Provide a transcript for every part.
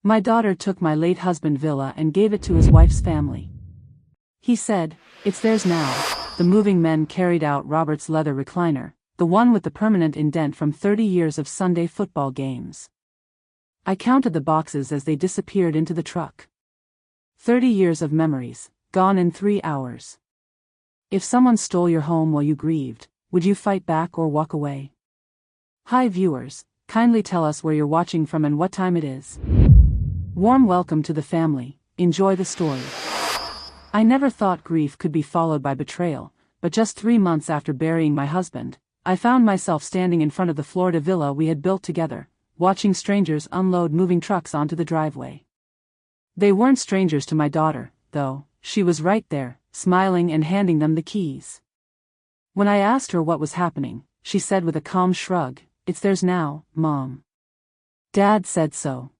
My daughter took my late husband villa and gave it to his wife's family. He said, "It's theirs now." The moving men carried out Robert's leather recliner, the one with the permanent indent from 30 years of Sunday football games. I counted the boxes as they disappeared into the truck. 30 years of memories, gone in 3 hours. If someone stole your home while you grieved, would you fight back or walk away? Hi viewers, kindly tell us where you're watching from and what time it is. Warm welcome to the family, enjoy the story. I never thought grief could be followed by betrayal, but just 3 months after burying my husband, I found myself standing in front of the Florida villa we had built together, watching strangers unload moving trucks onto the driveway. They weren't strangers to my daughter, though. She was right there, smiling and handing them the keys. When I asked her what was happening, she said with a calm shrug, "It's theirs now, Mom. Dad said so."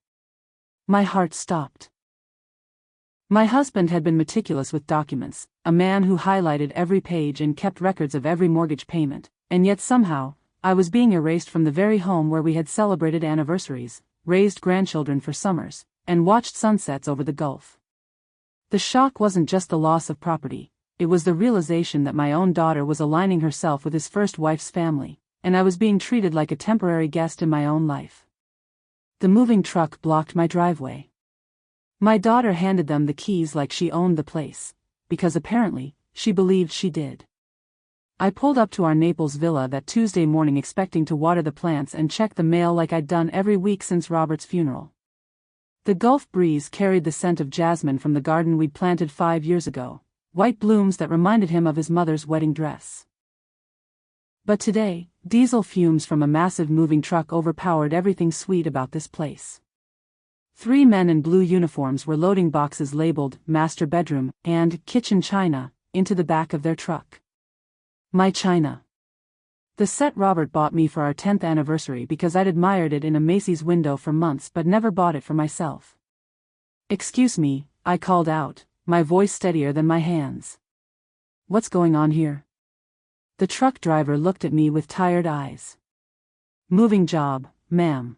My heart stopped. My husband had been meticulous with documents, a man who highlighted every page and kept records of every mortgage payment, and yet somehow, I was being erased from the very home where we had celebrated anniversaries, raised grandchildren for summers, and watched sunsets over the Gulf. The shock wasn't just the loss of property, it was the realization that my own daughter was aligning herself with his first wife's family, and I was being treated like a temporary guest in my own life. The moving truck blocked my driveway. My daughter handed them the keys like she owned the place, because apparently, she believed she did. I pulled up to our Naples villa that Tuesday morning expecting to water the plants and check the mail like I'd done every week since Robert's funeral. The Gulf breeze carried the scent of jasmine from the garden we'd planted 5 years ago, white blooms that reminded him of his mother's wedding dress. But today, diesel fumes from a massive moving truck overpowered everything sweet about this place. 3 men in blue uniforms were loading boxes labeled "Master Bedroom" and "Kitchen China" into the back of their truck. My china. The set Robert bought me for our 10th anniversary because I'd admired it in a Macy's window for months but never bought it for myself. "Excuse me," I called out, my voice steadier than my hands. "What's going on here?" The truck driver looked at me with tired eyes. "Moving job, ma'am.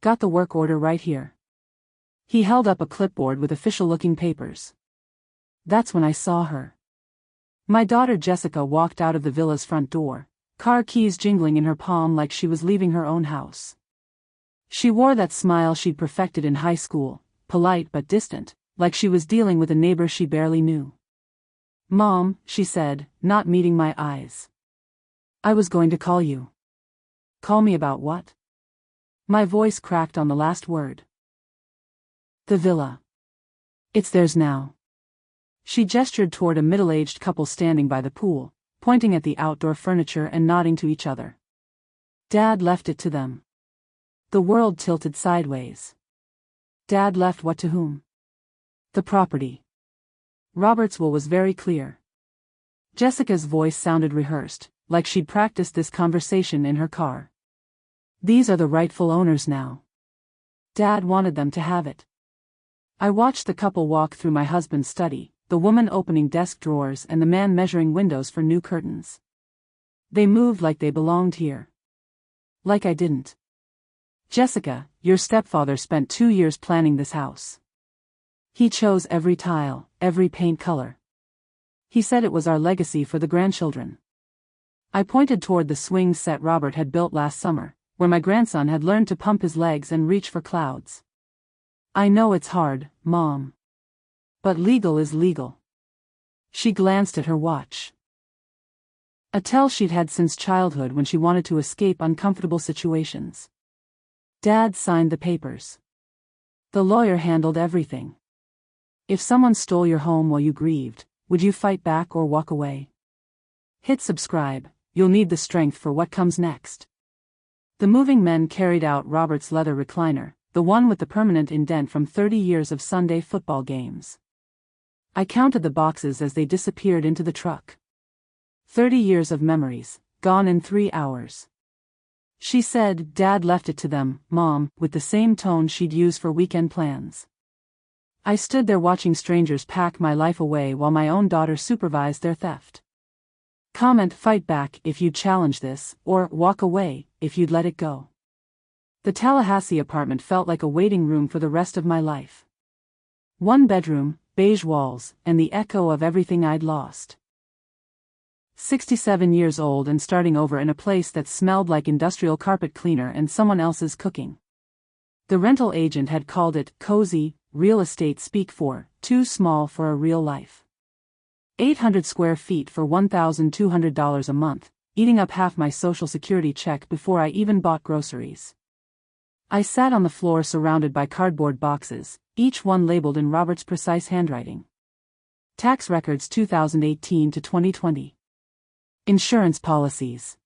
Got the work order right here." He held up a clipboard with official-looking papers. That's when I saw her. My daughter Jessica walked out of the villa's front door, car keys jingling in her palm like she was leaving her own house. She wore that smile she'd perfected in high school, polite but distant, like she was dealing with a neighbor she barely knew. "Mom," she said, not meeting my eyes. "I was going to call you." "Call me about what?" My voice cracked on the last word. "The villa. It's theirs now." She gestured toward a middle-aged couple standing by the pool, pointing at the outdoor furniture and nodding to each other. "Dad left it to them." The world tilted sideways. Dad left what to whom? The property. Robert's will was very clear. Jessica's voice sounded rehearsed, like she'd practiced this conversation in her car. "These are the rightful owners now. Dad wanted them to have it." I watched the couple walk through my husband's study, the woman opening desk drawers and the man measuring windows for new curtains. They moved like they belonged here. Like I didn't. "Jessica, your stepfather spent 2 years planning this house. He chose every tile, every paint color. He said it was our legacy for the grandchildren." I pointed toward the swing set Robert had built last summer, where my grandson had learned to pump his legs and reach for clouds. "I know it's hard, Mom. But legal is legal." She glanced at her watch. A tell she'd had since childhood when she wanted to escape uncomfortable situations. Dad signed the papers. The lawyer handled everything. If someone stole your home while you grieved, would you fight back or walk away? Hit subscribe, you'll need the strength for what comes next. The moving men carried out Robert's leather recliner, the one with the permanent indent from 30 years of Sunday football games. I counted the boxes as they disappeared into the truck. 30 years of memories, gone in 3 hours. She said, "Dad left it to them, Mom," with the same tone she'd use for weekend plans. I stood there watching strangers pack my life away while my own daughter supervised their theft. Comment "fight back" if you'd challenge this, or walk away if you'd let it go. The Tallahassee apartment felt like a waiting room for the rest of my life. One bedroom, beige walls, and the echo of everything I'd lost. 67 years old and starting over in a place that smelled like industrial carpet cleaner and someone else's cooking. The rental agent had called it cozy, real estate speak for, too small for a real life. 800 square feet for $1,200 a month, eating up half my Social Security check before I even bought groceries. I sat on the floor surrounded by cardboard boxes, each one labeled in Robert's precise handwriting. Tax records 2018 to 2020. Insurance policies.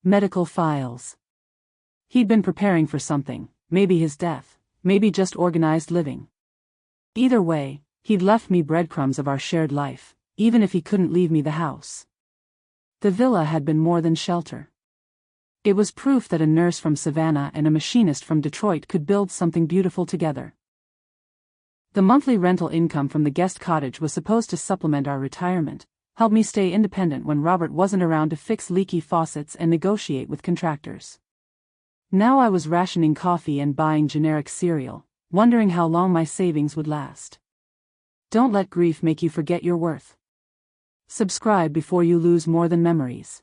Medical files. He'd been preparing for something, maybe his death, maybe just organized living. Either way, he'd left me breadcrumbs of our shared life, even if he couldn't leave me the house. The villa had been more than shelter. It was proof that a nurse from Savannah and a machinist from Detroit could build something beautiful together. The monthly rental income from the guest cottage was supposed to supplement our retirement, help me stay independent when Robert wasn't around to fix leaky faucets and negotiate with contractors. Now I was rationing coffee and buying generic cereal, wondering how long my savings would last. Don't let grief make you forget your worth. Subscribe before you lose more than memories.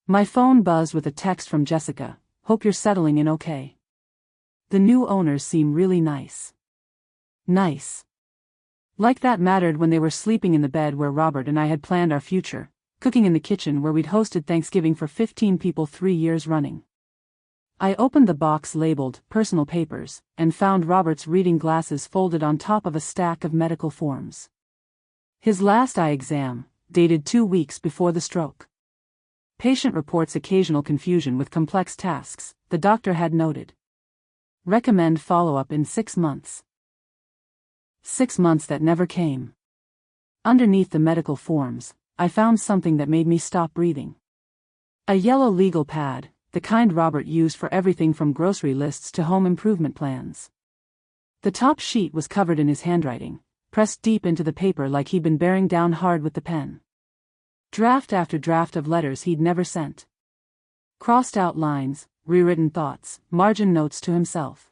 My phone buzzed with a text from Jessica, "Hope you're settling in okay. The new owners seem really nice." Nice. Like that mattered when they were sleeping in the bed where Robert and I had planned our future, cooking in the kitchen where we'd hosted Thanksgiving for 15 people 3 years running. I opened the box labeled personal papers and found Robert's reading glasses folded on top of a stack of medical forms. His last eye exam, dated 2 weeks before the stroke. Patient reports occasional confusion with complex tasks, the doctor had noted. Recommend follow-up in 6 months. 6 months that never came. Underneath the medical forms, I found something that made me stop breathing. A yellow legal pad, the kind Robert used for everything from grocery lists to home improvement plans. The top sheet was covered in his handwriting, pressed deep into the paper like he'd been bearing down hard with the pen. Draft after draft of letters he'd never sent. Crossed out lines, rewritten thoughts, margin notes to himself.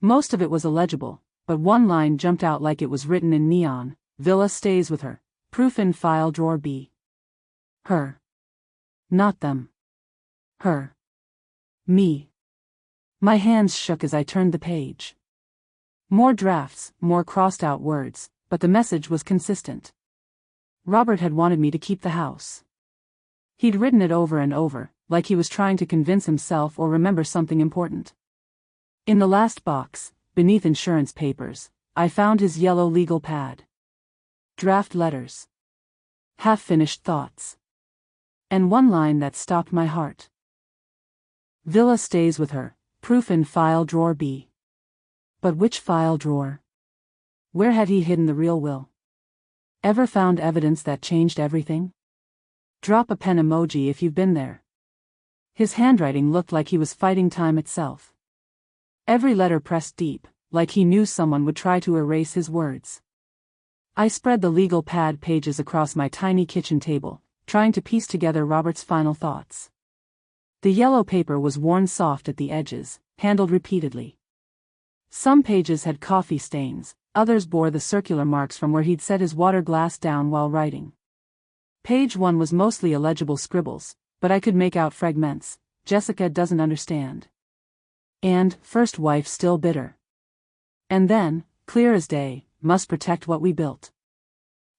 Most of it was illegible, but one line jumped out like it was written in neon: "Villa stays with her. Proof in file drawer B." Her. Not them. Her. Me. My hands shook as I turned the page. More drafts, more crossed out words, but the message was consistent. Robert had wanted me to keep the house. He'd written it over and over, like he was trying to convince himself or remember something important. In the last box, beneath insurance papers, I found his yellow legal pad. Draft letters. Half-finished thoughts. And one line that stopped my heart. Villa stays with her. Proof in file drawer B. But which file drawer? Where had he hidden the real will? Ever found evidence that changed everything? Drop a pen emoji if you've been there. His handwriting looked like he was fighting time itself. Every letter pressed deep, like he knew someone would try to erase his words. I spread the legal pad pages across my tiny kitchen table, trying to piece together Robert's final thoughts. The yellow paper was worn soft at the edges, handled repeatedly. Some pages had coffee stains, others bore the circular marks from where he'd set his water glass down while writing. Page 1 was mostly illegible scribbles, but I could make out fragments. "Jessica doesn't understand." And, "First wife still bitter." And then, clear as day, "Must protect what we built."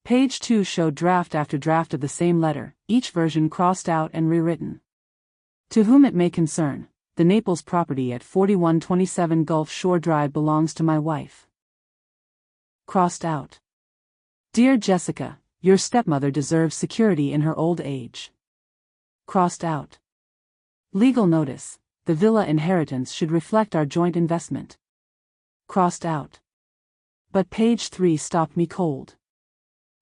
Page 2 showed draft after draft of the same letter, each version crossed out and rewritten. "To whom it may concern, the Naples property at 4127 Gulf Shore Drive belongs to my wife." Crossed out. "Dear Jessica, your stepmother deserves security in her old age." Crossed out. "Legal notice, the villa inheritance should reflect our joint investment." Crossed out. But page 3 stopped me cold.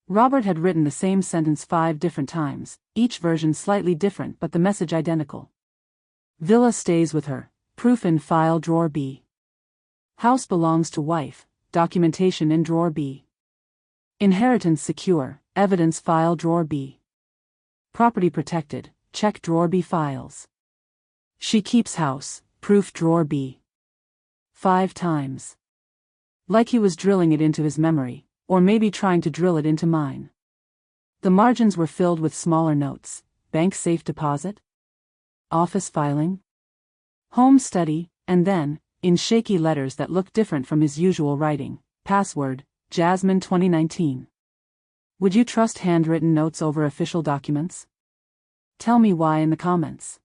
Robert had written the same sentence 5 different times, each version slightly different but the message identical. Villa stays with her. Proof in file drawer B. House belongs to wife. Documentation in drawer B. Inheritance secure. Evidence file drawer B. Property protected. Check drawer B files. She keeps house. Proof drawer B. 5 times. Like he was drilling it into his memory, or maybe trying to drill it into mine. The margins were filled with smaller notes: bank safe deposit, office filing, home study, and then, in shaky letters that looked different from his usual writing, password, Jasmine 2019. Would you trust handwritten notes over official documents? Tell me why in the comments.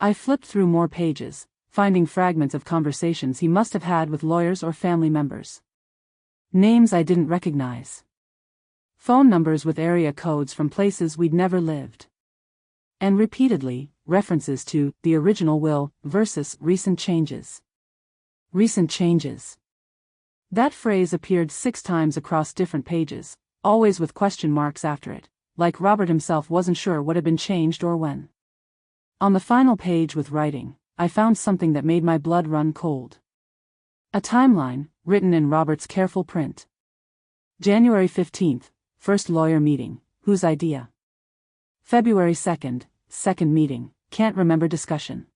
I flipped through more pages, finding fragments of conversations he must have had with lawyers or family members. Names I didn't recognize. Phone numbers with area codes from places we'd never lived. And repeatedly, references to the original will versus recent changes. Recent changes. That phrase appeared 6 times across different pages, always with question marks after it, like Robert himself wasn't sure what had been changed or when. On the final page with writing, I found something that made my blood run cold. A timeline, written in Robert's careful print. January 15th, first lawyer meeting, whose idea? February 2nd, second meeting, can't remember discussion.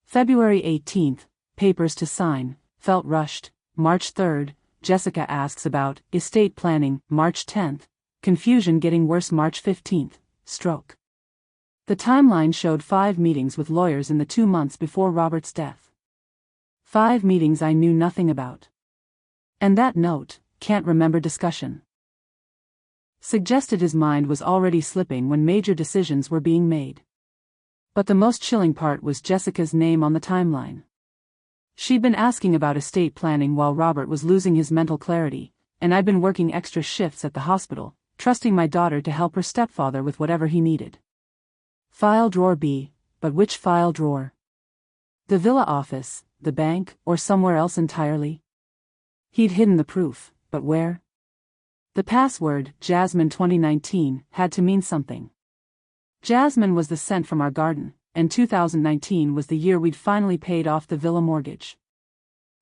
February 18th, papers to sign, felt rushed. March 3rd, Jessica asks about estate planning. March 10th, confusion getting worse. March 15th, stroke. The timeline showed 5 meetings with lawyers in the 2 months before Robert's death. 5 meetings I knew nothing about. And that note, can't remember discussion, suggested his mind was already slipping when major decisions were being made. But the most chilling part was Jessica's name on the timeline. She'd been asking about estate planning while Robert was losing his mental clarity, and I'd been working extra shifts at the hospital, trusting my daughter to help her stepfather with whatever he needed. File drawer B, but which file drawer? The villa office, the bank, or somewhere else entirely? He'd hidden the proof, but where? The password, Jasmine 2019, had to mean something. Jasmine was the scent from our garden, and 2019 was the year we'd finally paid off the villa mortgage.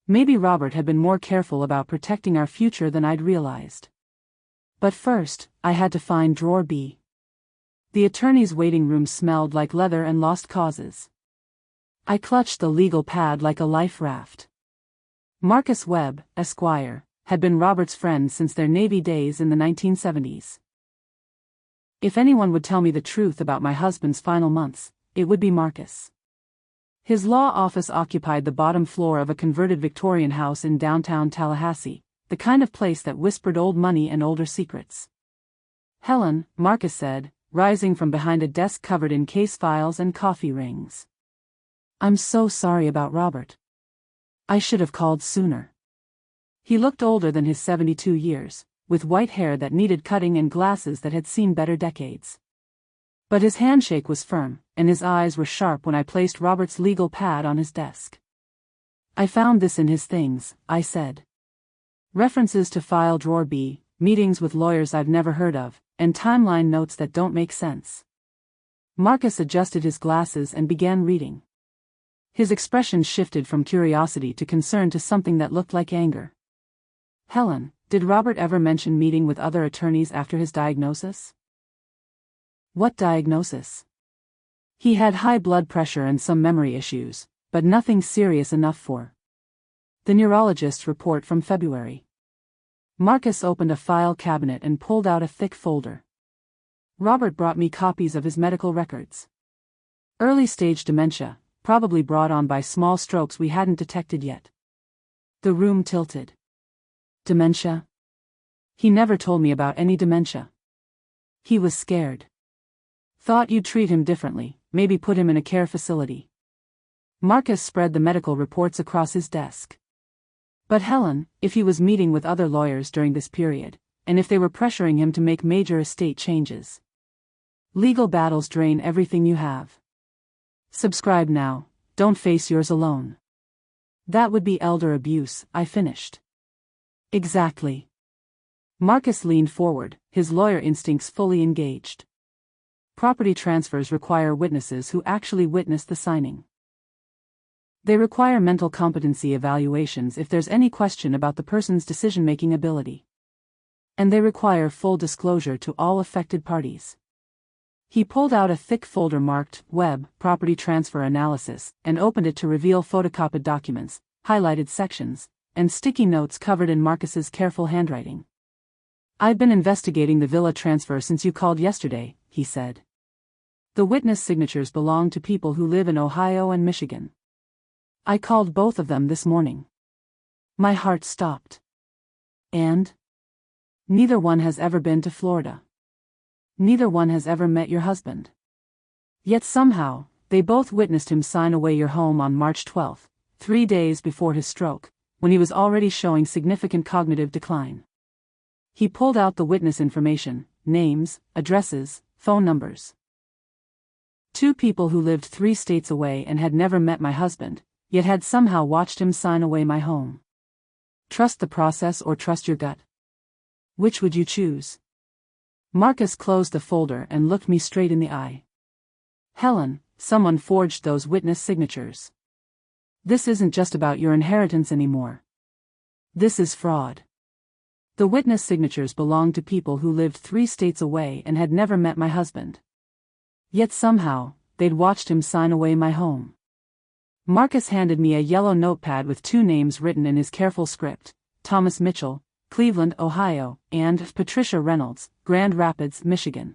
Maybe Robert had been more careful about protecting our future than I'd realized. But first, I had to find drawer B. The attorney's waiting room smelled like leather and lost causes. I clutched the legal pad like a life raft. Marcus Webb, Esquire, had been Robert's friend since their Navy days in the 1970s. If anyone would tell me the truth about my husband's final months, it would be Marcus. His law office occupied the bottom floor of a converted Victorian house in downtown Tallahassee, the kind of place that whispered old money and older secrets. Helen, Marcus said, rising from behind a desk covered in case files and coffee rings. I'm so sorry about Robert. I should have called sooner. He looked older than his 72 years, with white hair that needed cutting and glasses that had seen better decades. But his handshake was firm, and his eyes were sharp when I placed Robert's legal pad on his desk. I found this in his things, I said. References to file drawer B, meetings with lawyers I've never heard of, and timeline notes that don't make sense. Marcus adjusted his glasses and began reading. His expression shifted from curiosity to concern to something that looked like anger. Helen, did Robert ever mention meeting with other attorneys after his diagnosis? What diagnosis? He had high blood pressure and some memory issues, but nothing serious enough for the neurologist's report from February. Marcus opened a file cabinet and pulled out a thick folder. Robert brought me copies of his medical records. Early-stage dementia, probably brought on by small strokes we hadn't detected yet. The room tilted. Dementia? He never told me about any dementia. He was scared. Thought you'd treat him differently, maybe put him in a care facility. Marcus spread the medical reports across his desk. But Helen, if he was meeting with other lawyers during this period, and if they were pressuring him to make major estate changes. Legal battles drain everything you have. Subscribe now, don't face yours alone. That would be elder abuse, I finished. Exactly. Marcus leaned forward, his lawyer instincts fully engaged. Property transfers require witnesses who actually witness the signing. They require mental competency evaluations if there's any question about the person's decision-making ability. And they require full disclosure to all affected parties. He pulled out a thick folder marked Web, Property Transfer Analysis, and opened it to reveal photocopied documents, highlighted sections, and sticky notes covered in Marcus's careful handwriting. "I've been investigating the villa transfer since you called yesterday," he said. "The witness signatures belong to people who live in Ohio and Michigan. I called both of them this morning." My heart stopped. "And? Neither one has ever been to Florida. Neither one has ever met your husband. Yet somehow, they both witnessed him sign away your home on March 12, 3 days before his stroke, when he was already showing significant cognitive decline." He pulled out the witness information, names, addresses, phone numbers. "Two people who lived 3 states away and had never met my husband, yet had somehow watched him sign away my home. Trust the process or trust your gut? Which would you choose?" Marcus closed the folder and looked me straight in the eye. "Helen, someone forged those witness signatures. This isn't just about your inheritance anymore. This is fraud. The witness signatures belong to people who lived 3 states away and had never met my husband. Yet somehow, they'd watched him sign away my home." Marcus handed me a yellow notepad with 2 names written in his careful script: Thomas Mitchell, Cleveland, Ohio, and Patricia Reynolds, Grand Rapids, Michigan.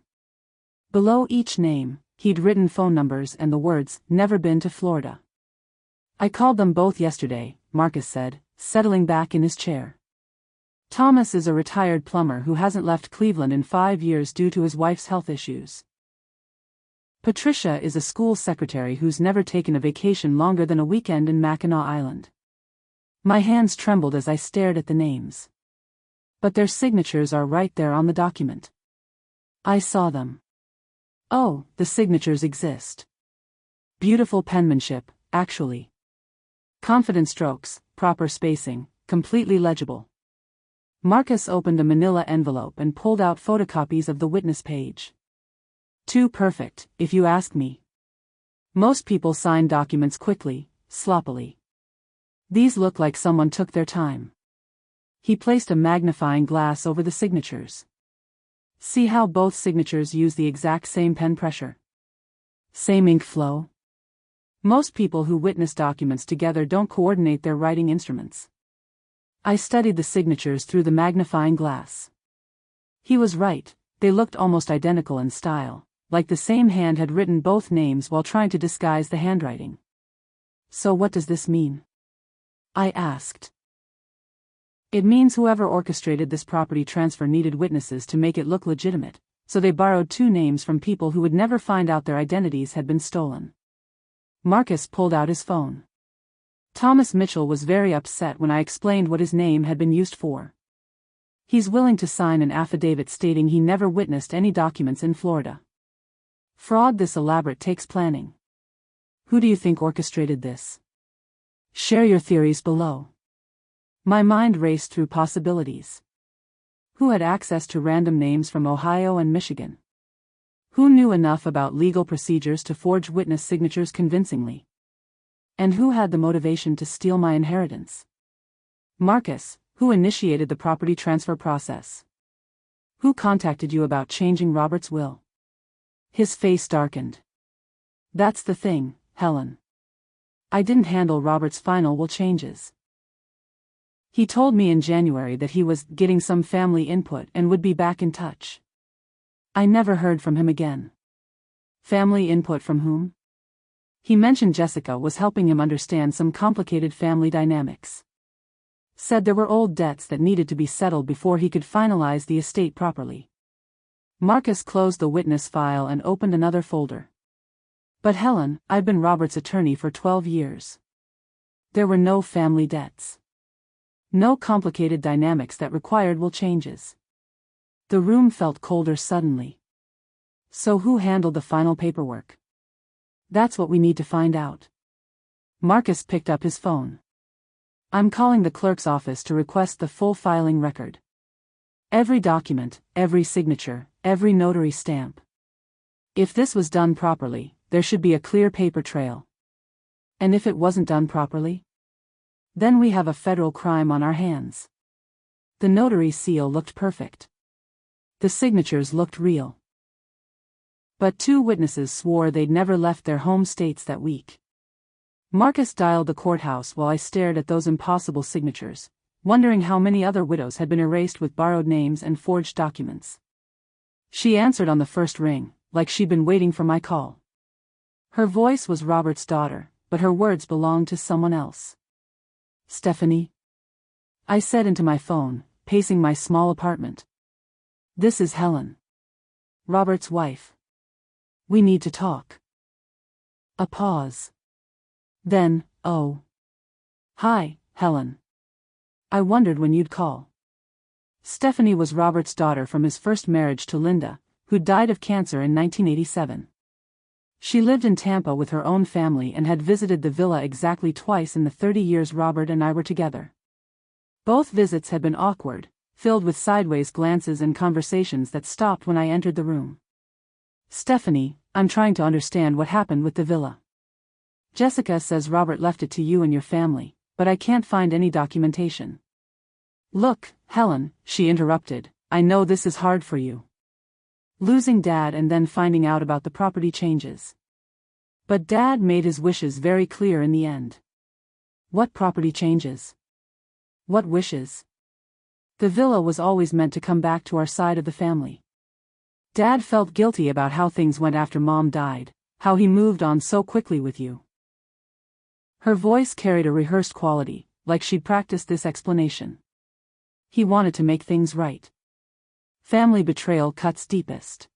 Below each name, he'd written phone numbers and the words, "Never been to Florida." "I called them both yesterday," Marcus said, settling back in his chair. "Thomas is a retired plumber who hasn't left Cleveland in 5 years due to his wife's health issues. Patricia is a school secretary who's never taken a vacation longer than a weekend in Mackinac Island." My hands trembled as I stared at the names. But their signatures are right there on the document. I saw them. Oh, the signatures exist. Beautiful penmanship, actually. Confident strokes, proper spacing, completely legible. Marcus opened a manila envelope and pulled out photocopies of the witness page. Too perfect, if you ask me. Most people sign documents quickly, sloppily. These look like someone took their time. He placed a magnifying glass over the signatures. "See how both signatures use the exact same pen pressure? Same ink flow? Most people who witness documents together don't coordinate their writing instruments." I studied the signatures through the magnifying glass. He was right, they looked almost identical in style, like the same hand had written both names while trying to disguise the handwriting. "So what does this mean?" I asked. "It means whoever orchestrated this property transfer needed witnesses to make it look legitimate, so they borrowed 2 names from people who would never find out their identities had been stolen." Marcus pulled out his phone. "Thomas Mitchell was very upset when I explained what his name had been used for. He's willing to sign an affidavit stating he never witnessed any documents in Florida. Fraud this elaborate takes planning. Who do you think orchestrated this? Share your theories below." My mind raced through possibilities. Who had access to random names from Ohio and Michigan? Who knew enough about legal procedures to forge witness signatures convincingly? And who had the motivation to steal my inheritance? Marcus, who initiated the property transfer process? Who contacted you about changing Robert's will? His face darkened. "That's the thing, Helen. I didn't handle Robert's final will changes. He told me in January that he was getting some family input and would be back in touch. I never heard from him again." Family input from whom? He mentioned Jessica was helping him understand some complicated family dynamics. Said there were old debts that needed to be settled before he could finalize the estate properly. Marcus closed the witness file and opened another folder. "But Helen, I've been Robert's attorney for 12 years. There were no family debts. No complicated dynamics that required will changes." The room felt colder suddenly. "So who handled the final paperwork?" "That's what we need to find out." Marcus picked up his phone. "I'm calling the clerk's office to request the full filing record. Every document, every signature, every notary stamp. If this was done properly, there should be a clear paper trail. And if it wasn't done properly? Then we have a federal crime on our hands." The notary seal looked perfect. The signatures looked real. But 2 witnesses swore they'd never left their home states that week. Marcus dialed the courthouse while I stared at those impossible signatures, wondering how many other widows had been erased with borrowed names and forged documents. She answered on the first ring, like she'd been waiting for my call. Her voice was Robert's daughter, but her words belonged to someone else. "Stephanie?" I said into my phone, pacing my small apartment. "This is Helen. Robert's wife. We need to talk." A pause. Then, "Oh. Hi, Helen. I wondered when you'd call." Stephanie was Robert's daughter from his first marriage to Linda, who died of cancer in 1987. She lived in Tampa with her own family and had visited the villa exactly twice in the 30 years Robert and I were together. Both visits had been awkward, filled with sideways glances and conversations that stopped when I entered the room. "Stephanie, I'm trying to understand what happened with the villa. Jessica says Robert left it to you and your family, but I can't find any documentation." "Look, Helen," she interrupted, "I know this is hard for you. Losing Dad and then finding out about the property changes. But Dad made his wishes very clear in the end." "What property changes? What wishes?" "The villa was always meant to come back to our side of the family. Dad felt guilty about how things went after Mom died, how he moved on so quickly with you." Her voice carried a rehearsed quality, like she'd practiced this explanation. "He wanted to make things right. Family betrayal cuts deepest.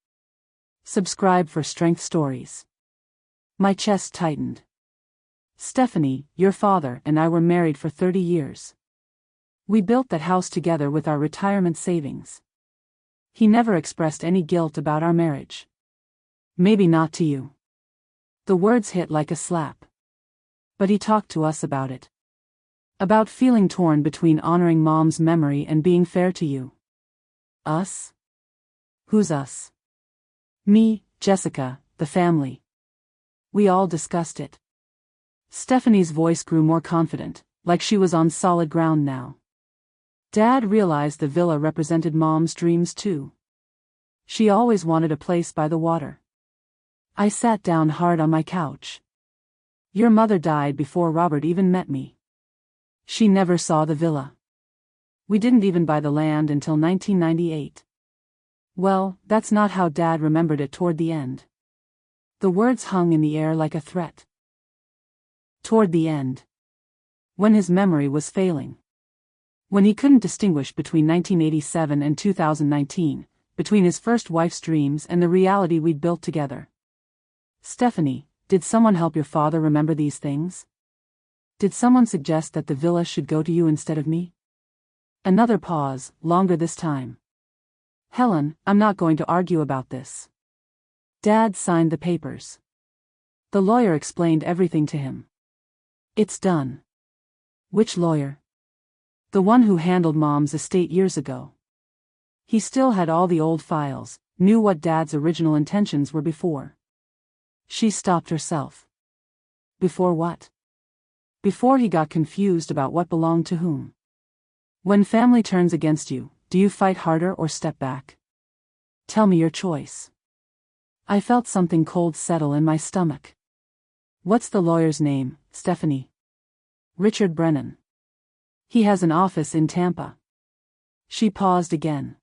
Subscribe for strength stories." My chest tightened. "Stephanie, your father and I were married for 30 years. We built that house together with our retirement savings. He never expressed any guilt about our marriage. Maybe not to you." The words hit like a slap. "But he talked to us about it. About feeling torn between honoring Mom's memory and being fair to you." "Us? Who's us?" "Me, Jessica, the family. We all discussed it." Stephanie's voice grew more confident, like she was on solid ground now. "Dad realized the villa represented Mom's dreams too. She always wanted a place by the water." I sat down hard on my couch. "Your mother died before Robert even met me. She never saw the villa. We didn't even buy the land until 1998. Well, that's not how Dad remembered it toward the end." The words hung in the air like a threat. Toward the end. When his memory was failing. When he couldn't distinguish between 1987 and 2019, between his first wife's dreams and the reality we'd built together. "Stephanie, did someone help your father remember these things? Did someone suggest that the villa should go to you instead of me?" Another pause, longer this time. "Helen, I'm not going to argue about this. Dad signed the papers. The lawyer explained everything to him. It's done." "Which lawyer?" "The one who handled Mom's estate years ago. He still had all the old files, knew what Dad's original intentions were before." She stopped herself. "Before what?" "Before he got confused about what belonged to whom. When family turns against you, do you fight harder or step back? Tell me your choice." I felt something cold settle in my stomach. "What's the lawyer's name, Stephanie?" "Richard Brennan. He has an office in Tampa." She paused again.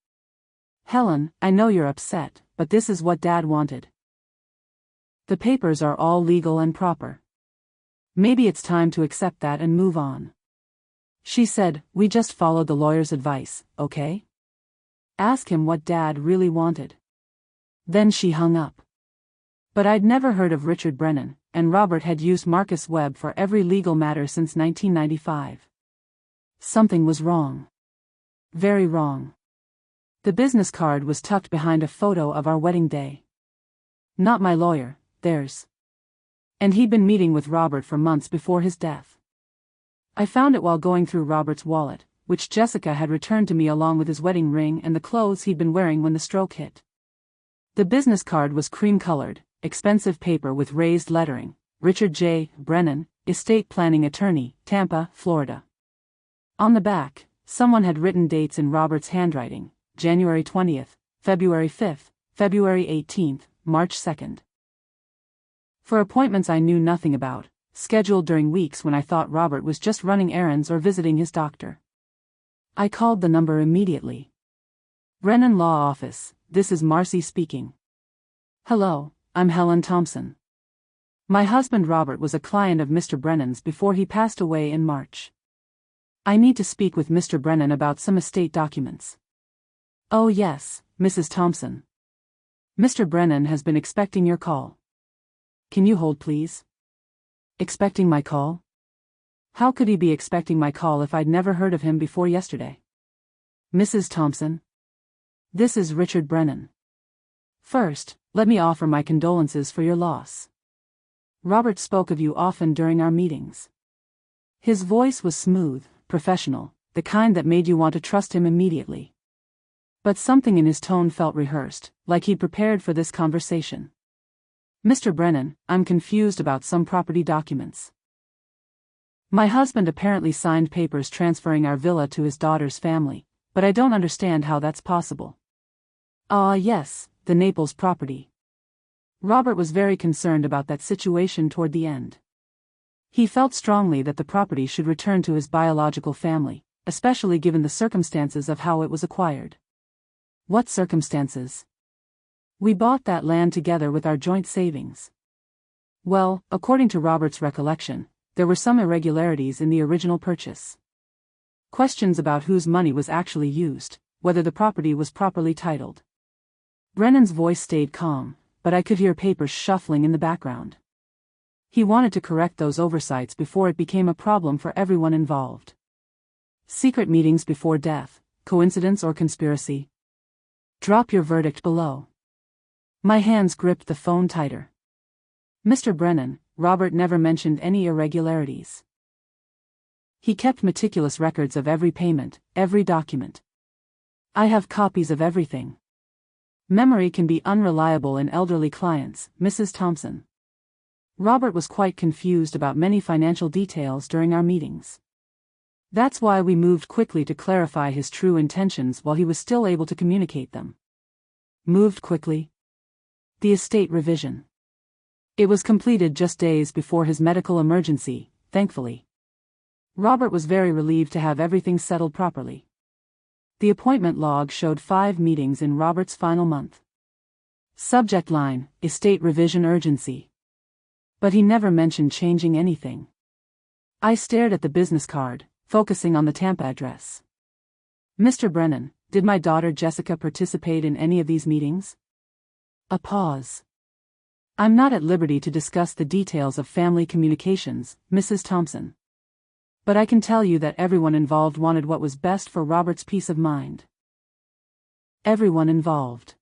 "Helen, I know you're upset, but this is what Dad wanted. The papers are all legal and proper. Maybe it's time to accept that and move on." She said, "We just followed the lawyer's advice, okay? Ask him what Dad really wanted." Then she hung up. But I'd never heard of Richard Brennan, and Robert had used Marcus Webb for every legal matter since 1995. Something was wrong. Very wrong. The business card was tucked behind a photo of our wedding day. Not my lawyer, theirs. And he'd been meeting with Robert for months before his death. I found it while going through Robert's wallet, which Jessica had returned to me along with his wedding ring and the clothes he'd been wearing when the stroke hit. The business card was cream-colored, expensive paper with raised lettering, Richard J. Brennan, estate planning attorney, Tampa, Florida. On the back, someone had written dates in Robert's handwriting, January 20th, February 5th, February 18th, March 2nd. For appointments I knew nothing about, scheduled during weeks when I thought Robert was just running errands or visiting his doctor. I called the number immediately. Brennan Law Office, this is Marcy speaking. Hello, I'm Helen Thompson. My husband Robert was a client of Mr. Brennan's before he passed away in March. I need to speak with Mr. Brennan about some estate documents. Oh yes, Mrs. Thompson. Mr. Brennan has been expecting your call. Can you hold please? Expecting my call? How could he be expecting my call if I'd never heard of him before yesterday? Mrs. Thompson. This is Richard Brennan. First, let me offer my condolences for your loss. Robert spoke of you often during our meetings. His voice was smooth, professional, the kind that made you want to trust him immediately. But something in his tone felt rehearsed, like he'd prepared for this conversation. Mr. Brennan, I'm confused about some property documents. My husband apparently signed papers transferring our villa to his daughter's family, but I don't understand how that's possible. Yes, the Naples property. Robert was very concerned about that situation toward the end. He felt strongly that the property should return to his biological family, especially given the circumstances of how it was acquired. What circumstances? We bought that land together with our joint savings. Well, according to Robert's recollection, there were some irregularities in the original purchase. Questions about whose money was actually used, whether the property was properly titled. Brennan's voice stayed calm, but I could hear papers shuffling in the background. He wanted to correct those oversights before it became a problem for everyone involved. Secret meetings before death, coincidence or conspiracy? Drop your verdict below. My hands gripped the phone tighter. Mr. Brennan, Robert never mentioned any irregularities. He kept meticulous records of every payment, every document. I have copies of everything. Memory can be unreliable in elderly clients, Mrs. Thompson. Robert was quite confused about many financial details during our meetings. That's why we moved quickly to clarify his true intentions while he was still able to communicate them. Moved quickly? The estate revision. It was completed just days before his medical emergency, thankfully. Robert was very relieved to have everything settled properly. The appointment log showed 5 meetings in Robert's final month. Subject line, estate revision urgency. But he never mentioned changing anything. I stared at the business card, focusing on the Tampa address. Mr. Brennan, did my daughter Jessica participate in any of these meetings? A pause. I'm not at liberty to discuss the details of family communications, Mrs. Thompson. But I can tell you that everyone involved wanted what was best for Robert's peace of mind. Everyone involved.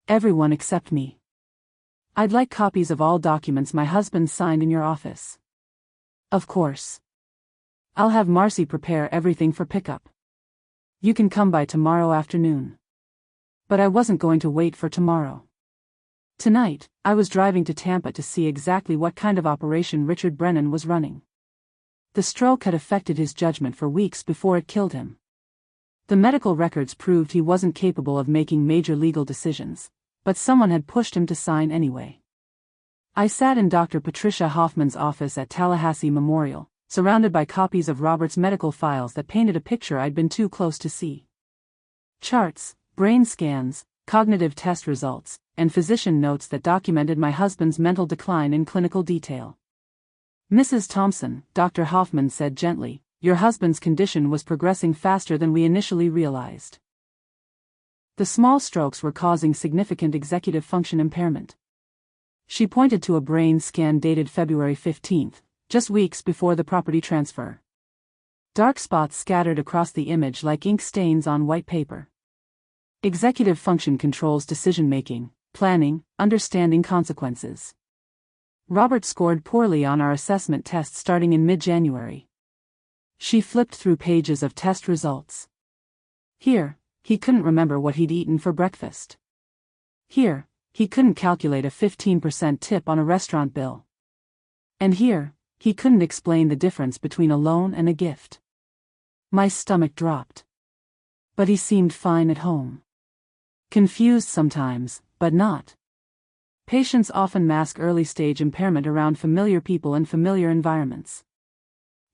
Everyone except me. I'd like copies of all documents my husband signed in your office. Of course. I'll have Marcy prepare everything for pickup. You can come by tomorrow afternoon. But I wasn't going to wait for tomorrow. Tonight, I was driving to Tampa to see exactly what kind of operation Richard Brennan was running. The stroke had affected his judgment for weeks before it killed him. The medical records proved he wasn't capable of making major legal decisions, but someone had pushed him to sign anyway. I sat in Dr. Patricia Hoffman's office at Tallahassee Memorial, surrounded by copies of Robert's medical files that painted a picture I'd been too close to see. Charts, brain scans, cognitive test results, and physician notes that documented my husband's mental decline in clinical detail. Mrs. Thompson, Dr. Hoffman said gently, your husband's condition was progressing faster than we initially realized. The small strokes were causing significant executive function impairment. She pointed to a brain scan dated February 15, just weeks before the property transfer. Dark spots scattered across the image like ink stains on white paper. Executive function controls decision-making, planning, understanding consequences. Robert scored poorly on our assessment test starting in mid-January. She flipped through pages of test results. Here, he couldn't remember what he'd eaten for breakfast. Here, he couldn't calculate a 15% tip on a restaurant bill. And here, he couldn't explain the difference between a loan and a gift. My stomach dropped. But he seemed fine at home. Confused sometimes, but not. Patients often mask early-stage impairment around familiar people and familiar environments.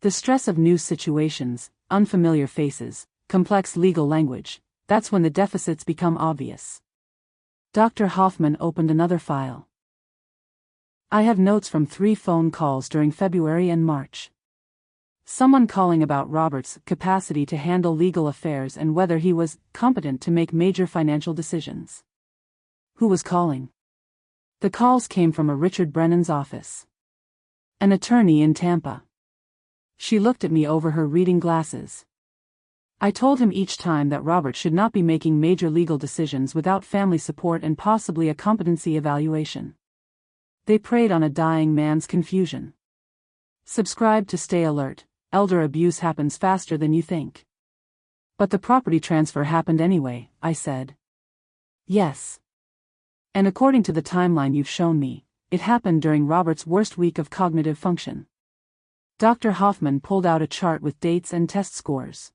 The stress of new situations, unfamiliar faces, complex legal language, that's when the deficits become obvious. Dr. Hoffman opened another file. I have notes from 3 phone calls during February and March. Someone calling about Robert's capacity to handle legal affairs and whether he was competent to make major financial decisions. Who was calling? The calls came from a Richard Brennan's office. An attorney in Tampa. She looked at me over her reading glasses. I told him each time that Robert should not be making major legal decisions without family support and possibly a competency evaluation. They preyed on a dying man's confusion. Subscribe to stay alert. Elder abuse happens faster than you think. But the property transfer happened anyway, I said. Yes. And according to the timeline you've shown me, it happened during Robert's worst week of cognitive function. Dr. Hoffman pulled out a chart with dates and test scores.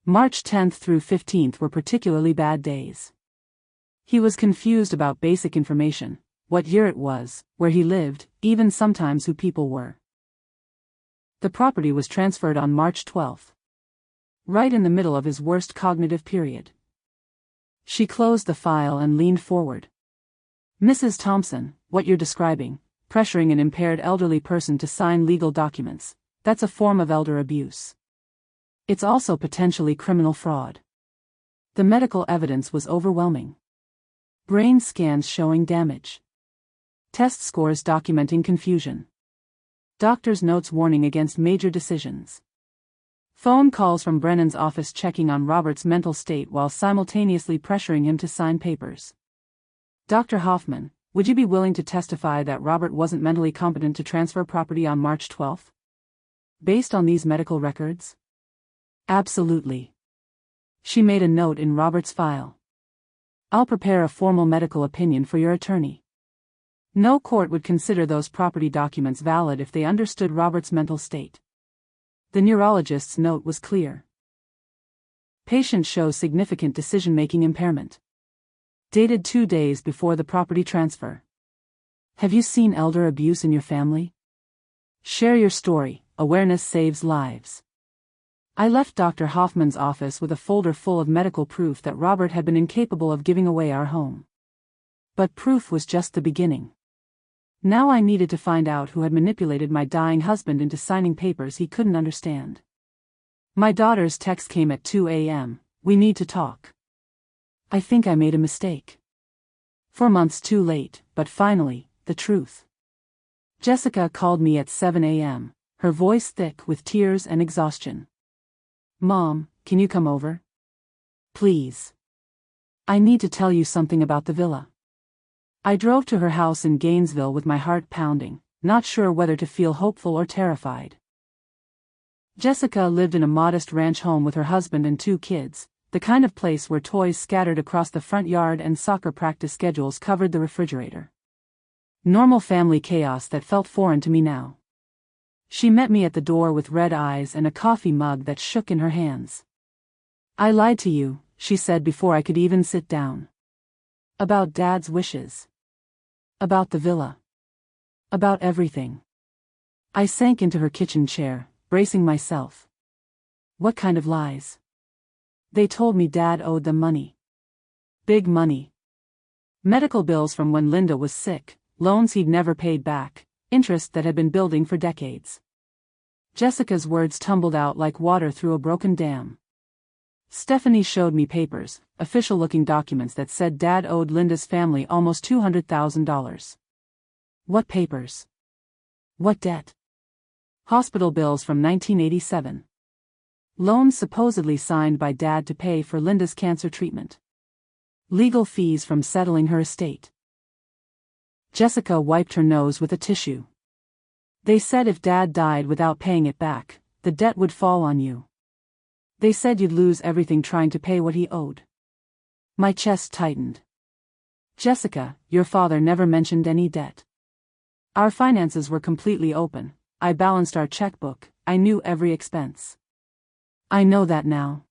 March 10th through 15th were particularly bad days. He was confused about basic information, what year it was, where he lived, even sometimes who people were. The property was transferred on March 12th. Right in the middle of his worst cognitive period. She closed the file and leaned forward. Mrs. Thompson, what you're describing, pressuring an impaired elderly person to sign legal documents, that's a form of elder abuse. It's also potentially criminal fraud. The medical evidence was overwhelming. Brain scans showing damage. Test scores documenting confusion. Doctor's notes warning against major decisions. Phone calls from Brennan's office checking on Robert's mental state while simultaneously pressuring him to sign papers. Dr. Hoffman, would you be willing to testify that Robert wasn't mentally competent to transfer property on March 12th? Based on these medical records? Absolutely. She made a note in Robert's file. I'll prepare a formal medical opinion for your attorney. No court would consider those property documents valid if they understood Robert's mental state. The neurologist's note was clear. Patient shows significant decision-making impairment. Dated 2 days before the property transfer. Have you seen elder abuse in your family? Share your story. Awareness saves lives. I left Dr. Hoffman's office with a folder full of medical proof that Robert had been incapable of giving away our home. But proof was just the beginning. Now I needed to find out who had manipulated my dying husband into signing papers he couldn't understand. My daughter's text came at 2 a.m., "We need to talk." I think I made a mistake. 4 months too late, but finally, the truth. Jessica called me at 7 a.m., her voice thick with tears and exhaustion. "Mom, can you come over? Please. I need to tell you something about the villa." I drove to her house in Gainesville with my heart pounding, not sure whether to feel hopeful or terrified. Jessica lived in a modest ranch home with her husband and 2 kids, the kind of place where toys scattered across the front yard and soccer practice schedules covered the refrigerator. Normal family chaos that felt foreign to me now. She met me at the door with red eyes and a coffee mug that shook in her hands. "I lied to you," she said before I could even sit down. "About Dad's wishes. About the villa. About everything." I sank into her kitchen chair, bracing myself. What kind of lies? They told me Dad owed them money. Big money. Medical bills from when Linda was sick, loans he'd never paid back, interest that had been building for decades. Jessica's words tumbled out like water through a broken dam. Stephanie showed me papers, official-looking documents that said Dad owed Linda's family almost $200,000. What papers? What debt? Hospital bills from 1987. Loans supposedly signed by Dad to pay for Linda's cancer treatment. Legal fees from settling her estate. Jessica wiped her nose with a tissue. "They said if Dad died without paying it back, the debt would fall on you. They said you'd lose everything trying to pay what he owed." My chest tightened. "Jessica, your father never mentioned any debt. Our finances were completely open. I balanced our checkbook, I knew every expense." "I know that now."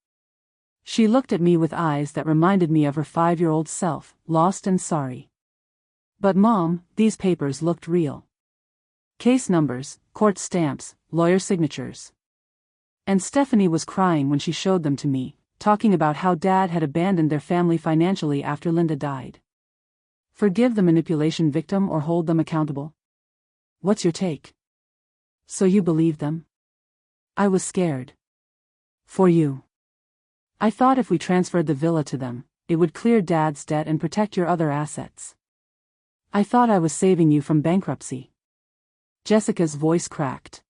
She looked at me with eyes that reminded me of her 5-year-old self, lost and sorry. But Mom, these papers looked real. Case numbers, court stamps, lawyer signatures. And Stephanie was crying when she showed them to me, talking about how Dad had abandoned their family financially after Linda died. Forgive the manipulation victim or hold them accountable? What's your take? So you believe them? I was scared. For you. I thought if we transferred the villa to them, it would clear Dad's debt and protect your other assets. I thought I was saving you from bankruptcy. Jessica's voice cracked.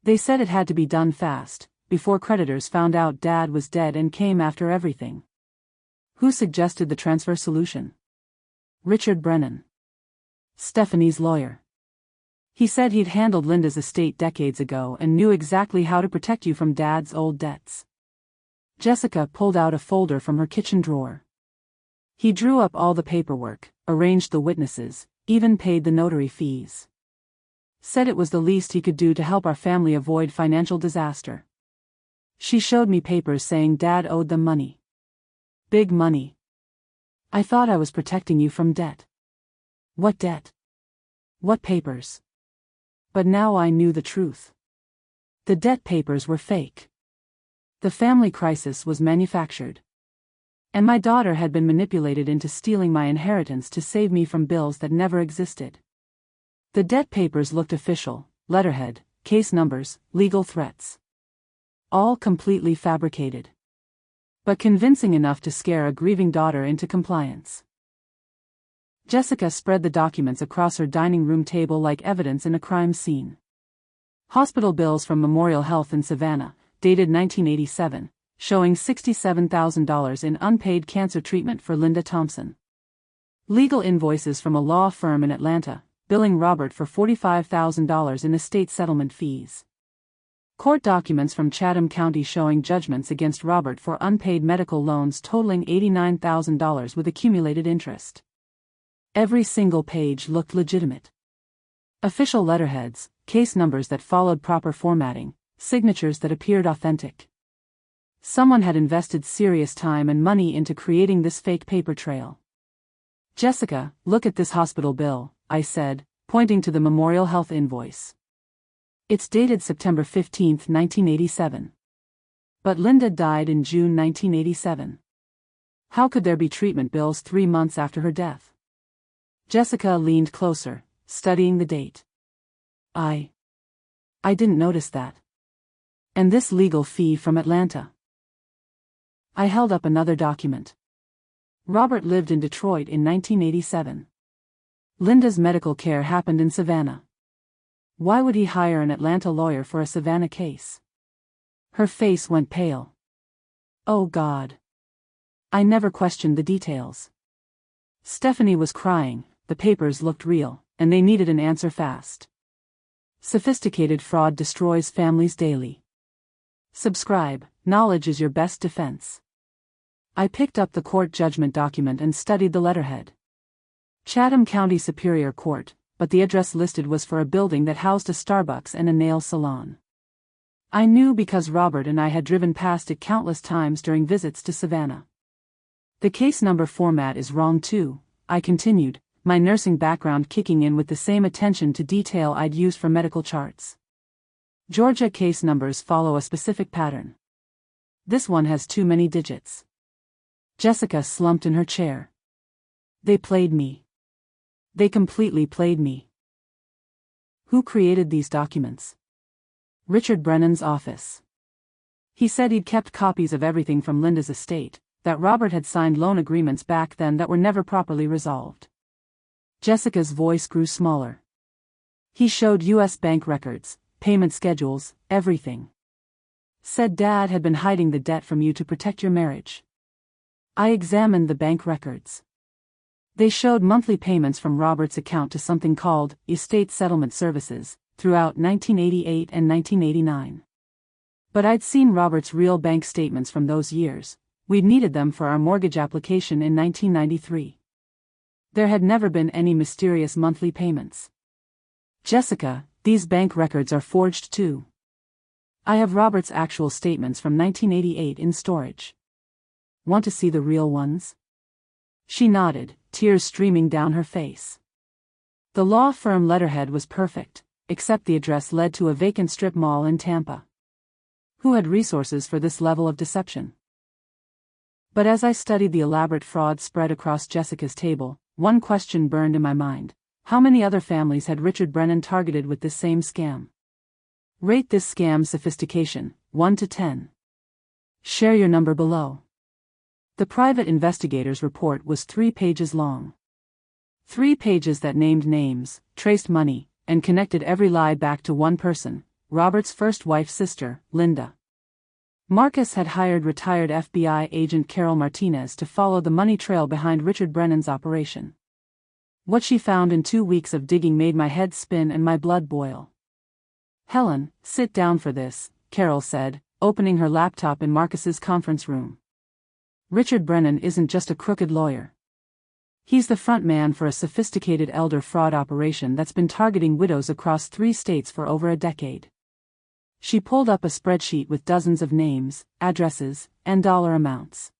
They said it had to be done fast, before creditors found out Dad was dead and came after everything. Who suggested the transfer solution? Richard Brennan. Stephanie's lawyer. He said he'd handled Linda's estate decades ago and knew exactly how to protect you from Dad's old debts. Jessica pulled out a folder from her kitchen drawer. He drew up all the paperwork, arranged the witnesses, even paid the notary fees. Said it was the least he could do to help our family avoid financial disaster. She showed me papers saying Dad owed them money. Big money. I thought I was protecting you from debt. What debt? What papers? But now I knew the truth. The debt papers were fake. The family crisis was manufactured. And my daughter had been manipulated into stealing my inheritance to save me from bills that never existed. The debt papers looked official, letterhead, case numbers, legal threats. All completely fabricated. But convincing enough to scare a grieving daughter into compliance. Jessica spread the documents across her dining room table like evidence in a crime scene. Hospital bills from Memorial Health in Savannah, dated 1987, showing $67,000 in unpaid cancer treatment for Linda Thompson. Legal invoices from a law firm in Atlanta, billing Robert for $45,000 in estate settlement fees. Court documents from Chatham County showing judgments against Robert for unpaid medical loans totaling $89,000 with accumulated interest. Every single page looked legitimate. Official letterheads, case numbers that followed proper formatting, signatures that appeared authentic. Someone had invested serious time and money into creating this fake paper trail. Jessica, look at this hospital bill, I said, pointing to the Memorial Health invoice. It's dated September 15, 1987. But Linda died in June 1987. How could there be treatment bills 3 months after her death? Jessica leaned closer, studying the date. I didn't notice that. And this legal fee from Atlanta. I held up another document. Robert lived in Detroit in 1987. Linda's medical care happened in Savannah. Why would he hire an Atlanta lawyer for a Savannah case? Her face went pale. Oh God. I never questioned the details. Stephanie was crying, the papers looked real, and they needed an answer fast. Sophisticated fraud destroys families daily. Subscribe, knowledge is your best defense. I picked up the court judgment document and studied the letterhead. Chatham County Superior Court, but the address listed was for a building that housed a Starbucks and a nail salon. I knew because Robert and I had driven past it countless times during visits to Savannah. The case number format is wrong too, I continued, my nursing background kicking in with the same attention to detail I'd use for medical charts. Georgia case numbers follow a specific pattern. This one has too many digits. Jessica slumped in her chair. They played me. They completely played me. Who created these documents? Richard Brennan's office. He said he'd kept copies of everything from Linda's estate, that Robert had signed loan agreements back then that were never properly resolved. Jessica's voice grew smaller. He showed U.S. bank records, payment schedules, everything. Said Dad had been hiding the debt from you to protect your marriage. I examined the bank records. They showed monthly payments from Robert's account to something called Estate Settlement Services throughout 1988 and 1989. But I'd seen Robert's real bank statements from those years. We'd needed them for our mortgage application in 1993. There had never been any mysterious monthly payments. Jessica, these bank records are forged too. I have Robert's actual statements from 1988 in storage. Want to see the real ones? She nodded, tears streaming down her face. The law firm letterhead was perfect, except the address led to a vacant strip mall in Tampa. Who had resources for this level of deception? But as I studied the elaborate fraud spread across Jessica's table, one question burned in my mind. How many other families had Richard Brennan targeted with this same scam? Rate this scam's sophistication, 1 to 10. Share your number below. The private investigator's report was 3 pages long. 3 pages that named names, traced money, and connected every lie back to one person, Robert's first wife's sister, Linda. Marcus had hired retired FBI agent Carol Martinez to follow the money trail behind Richard Brennan's operation. What she found in 2 weeks of digging made my head spin and my blood boil. "Helen, sit down for this," Carol said, opening her laptop in Marcus's conference room. "Richard Brennan isn't just a crooked lawyer. He's the front man for a sophisticated elder fraud operation that's been targeting widows across 3 states for over a decade." She pulled up a spreadsheet with dozens of names, addresses, and dollar amounts.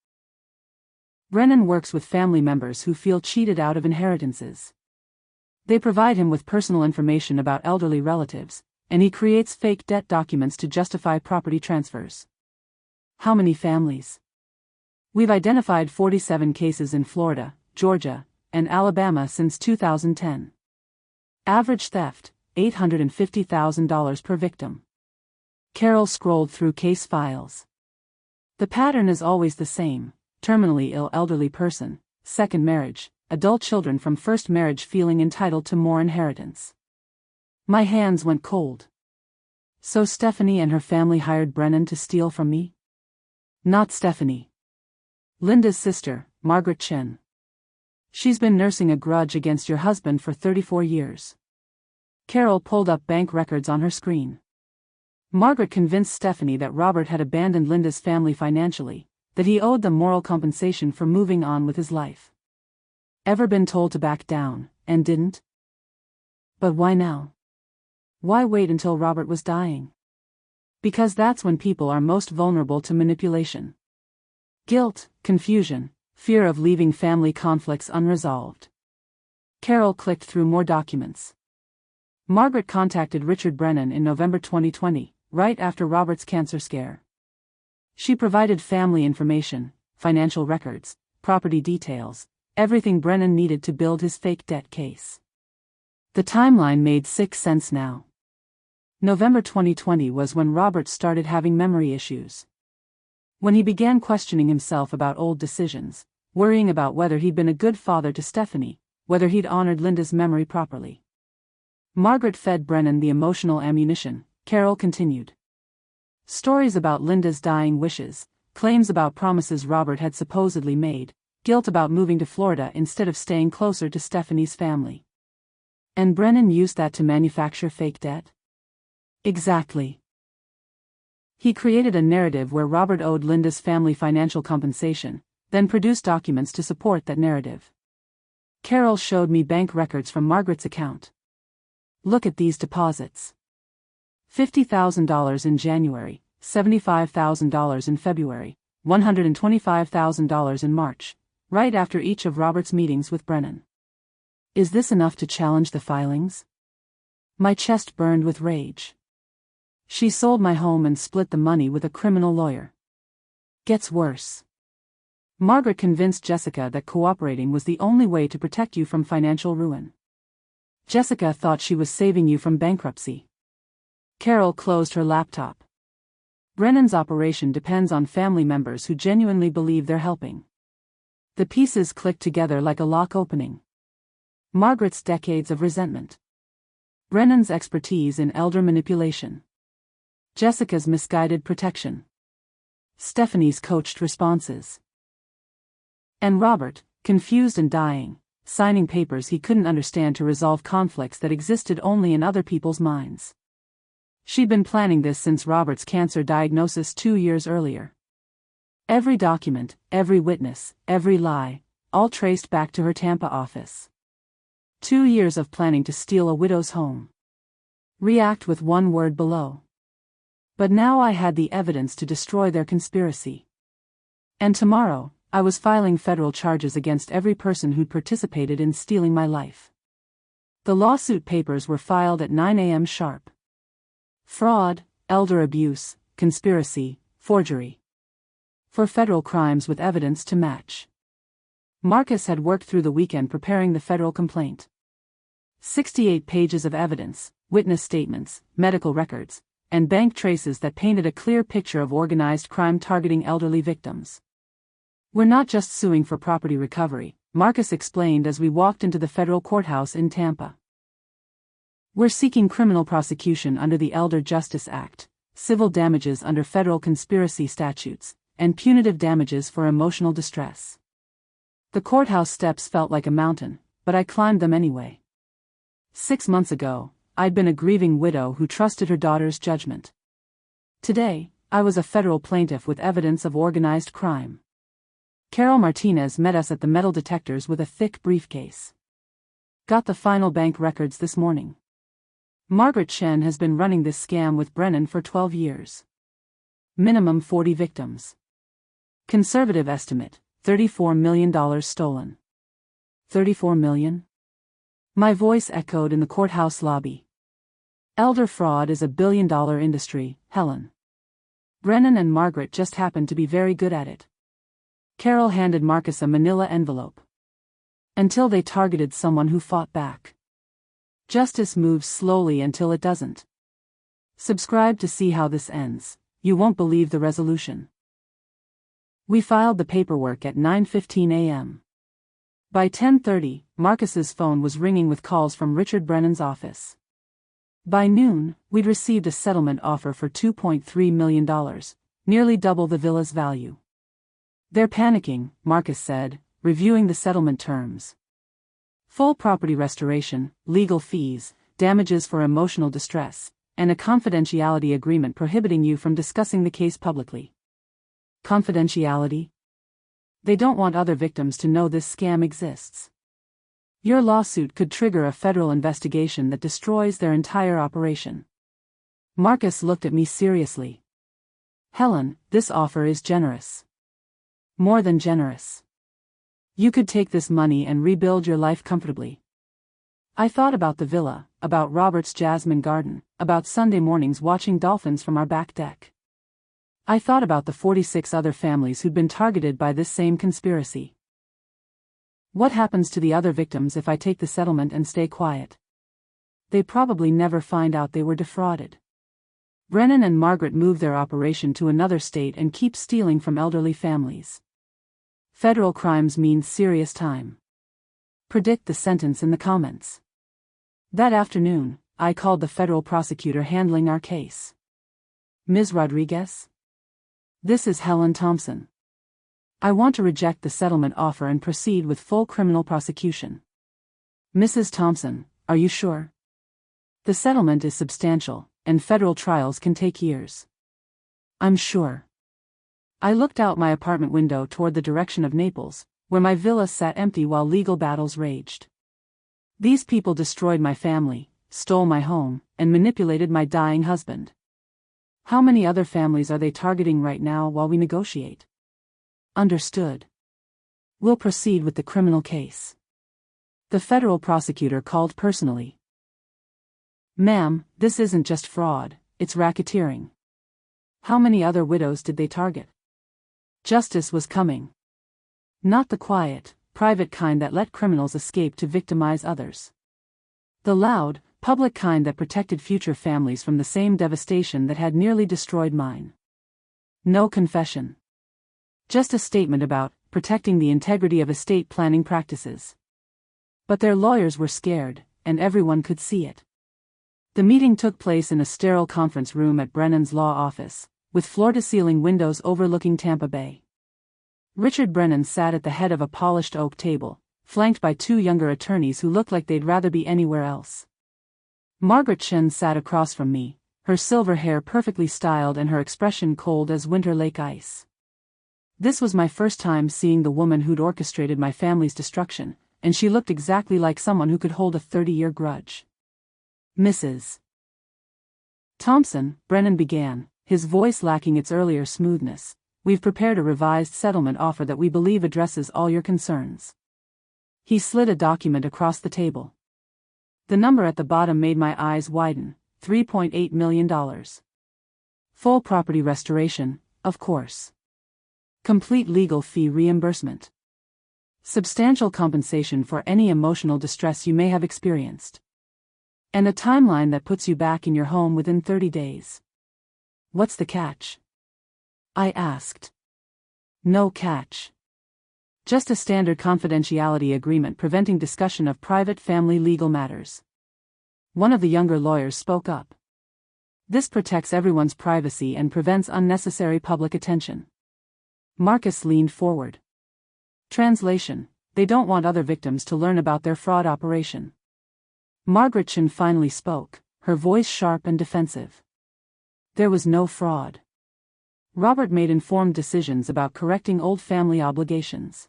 Brennan works with family members who feel cheated out of inheritances. They provide him with personal information about elderly relatives, and he creates fake debt documents to justify property transfers. How many families? We've identified 47 cases in Florida, Georgia, and Alabama since 2010. Average theft, $850,000 per victim. Carol scrolled through case files. The pattern is always the same: terminally ill elderly person, second marriage, adult children from first marriage feeling entitled to more inheritance. My hands went cold. So Stephanie and her family hired Brennan to steal from me? Not Stephanie. Linda's sister, Margaret Chen. She's been nursing a grudge against your husband for 34 years. Carol pulled up bank records on her screen. Margaret convinced Stephanie that Robert had abandoned Linda's family financially, that he owed them moral compensation for moving on with his life. Ever been told to back down, and didn't? But why now? Why wait until Robert was dying? Because that's when people are most vulnerable to manipulation. Guilt, confusion, fear of leaving family conflicts unresolved. Carol clicked through more documents. Margaret contacted Richard Brennan in November 2020, right after Robert's cancer scare. She provided family information, financial records, property details, everything Brennan needed to build his fake debt case. The timeline made 6 sense now. November 2020 was when Robert started having memory issues. When he began questioning himself about old decisions, worrying about whether he'd been a good father to Stephanie, whether he'd honored Linda's memory properly. Margaret fed Brennan the emotional ammunition. Carol continued. Stories about Linda's dying wishes, claims about promises Robert had supposedly made, guilt about moving to Florida instead of staying closer to Stephanie's family. And Brennan used that to manufacture fake debt? Exactly. He created a narrative where Robert owed Linda's family financial compensation, then produced documents to support that narrative. Carol showed me bank records from Margaret's account. Look at these deposits. $50,000 in January, $75,000 in February, $125,000 in March, right after each of Robert's meetings with Brennan. Is this enough to challenge the filings? My chest burned with rage. She sold my home and split the money with a criminal lawyer. Gets worse. Margaret convinced Jessica that cooperating was the only way to protect you from financial ruin. Jessica thought she was saving you from bankruptcy. Carol closed her laptop. Brennan's operation depends on family members who genuinely believe they're helping. The pieces clicked together like a lock opening. Margaret's decades of resentment. Brennan's expertise in elder manipulation. Jessica's misguided protection. Stephanie's coached responses. And Robert, confused and dying, signing papers he couldn't understand to resolve conflicts that existed only in other people's minds. She'd been planning this since Robert's cancer diagnosis 2 years earlier. Every document, every witness, every lie, all traced back to her Tampa office. 2 years of planning to steal a widow's home. React with one word below. But now I had the evidence to destroy their conspiracy. And tomorrow, I was filing federal charges against every person who'd participated in stealing my life. The lawsuit papers were filed at 9 a.m. sharp. Fraud, elder abuse, conspiracy, forgery. 4 federal crimes with evidence to match. Marcus had worked through the weekend preparing the federal complaint. 68 pages of evidence, witness statements, medical records, and bank traces that painted a clear picture of organized crime targeting elderly victims. We're not just suing for property recovery, Marcus explained as we walked into the federal courthouse in Tampa. We're seeking criminal prosecution under the Elder Justice Act, civil damages under federal conspiracy statutes, and punitive damages for emotional distress. The courthouse steps felt like a mountain, but I climbed them anyway. 6 months ago, I'd been a grieving widow who trusted her daughter's judgment. Today, I was a federal plaintiff with evidence of organized crime. Carol Martinez met us at the metal detectors with a thick briefcase. Got the final bank records this morning. Margaret Shen has been running this scam with Brennan for 12 years. Minimum 40 victims. Conservative estimate, $34 million stolen. 34 million? My voice echoed in the courthouse lobby. Elder fraud is a billion-dollar industry, Helen. Brennan and Margaret just happened to be very good at it. Carol handed Marcus a manila envelope. Until they targeted someone who fought back. Justice moves slowly until it doesn't. Subscribe to see how this ends. You won't believe the resolution. We filed the paperwork at 9:15 a.m. By 10:30, Marcus's phone was ringing with calls from Richard Brennan's office. By noon, we'd received a settlement offer for $2.3 million, nearly double the villa's value. They're panicking, Marcus said, reviewing the settlement terms. Full property restoration, legal fees, damages for emotional distress, and a confidentiality agreement prohibiting you from discussing the case publicly. Confidentiality? They don't want other victims to know this scam exists. Your lawsuit could trigger a federal investigation that destroys their entire operation. Marcus looked at me seriously. Helen, this offer is generous. More than generous. You could take this money and rebuild your life comfortably. I thought about the villa, about Robert's jasmine garden, about Sunday mornings watching dolphins from our back deck. I thought about the 46 other families who'd been targeted by this same conspiracy. What happens to the other victims if I take the settlement and stay quiet? They probably never find out they were defrauded. Brennan and Margaret move their operation to another state and keep stealing from elderly families. Federal crimes mean serious time. Predict the sentence in the comments. That afternoon, I called the federal prosecutor handling our case. Ms. Rodriguez? This is Helen Thompson. I want to reject the settlement offer and proceed with full criminal prosecution. Mrs. Thompson, are you sure? The settlement is substantial, and federal trials can take years. I'm sure. I looked out my apartment window toward the direction of Naples, where my villa sat empty while legal battles raged. These people destroyed my family, stole my home, and manipulated my dying husband. How many other families are they targeting right now while we negotiate? Understood. We'll proceed with the criminal case. The federal prosecutor called personally. Ma'am, this isn't just fraud, it's racketeering. How many other widows did they target? Justice was coming. Not the quiet, private kind that let criminals escape to victimize others. The loud, public kind that protected future families from the same devastation that had nearly destroyed mine. No confession. Just a statement about protecting the integrity of estate planning practices. But their lawyers were scared, and everyone could see it. The meeting took place in a sterile conference room at Brennan's law office, with floor-to-ceiling windows overlooking Tampa Bay. Richard Brennan sat at the head of a polished oak table, flanked by 2 younger attorneys who looked like they'd rather be anywhere else. Margaret Shen sat across from me, her silver hair perfectly styled and her expression cold as winter lake ice. This was my first time seeing the woman who'd orchestrated my family's destruction, and she looked exactly like someone who could hold a 30-year grudge. Mrs. Thompson, Brennan began, his voice lacking its earlier smoothness. we've prepared a revised settlement offer that we believe addresses all your concerns. He slid a document across the table. The number at the bottom made my eyes widen. $3.8 million. Full property restoration, of course. Complete legal fee reimbursement. Substantial compensation for any emotional distress you may have experienced. And a timeline that puts you back in your home within 30 days. What's the catch? I asked. No catch. Just a standard confidentiality agreement preventing discussion of private family legal matters. One of the younger lawyers spoke up. This protects everyone's privacy and prevents unnecessary public attention. Marcus leaned forward. Translation: they don't want other victims to learn about their fraud operation. Margaret Chen finally spoke, her voice sharp and defensive. There was no fraud. Robert made informed decisions about correcting old family obligations.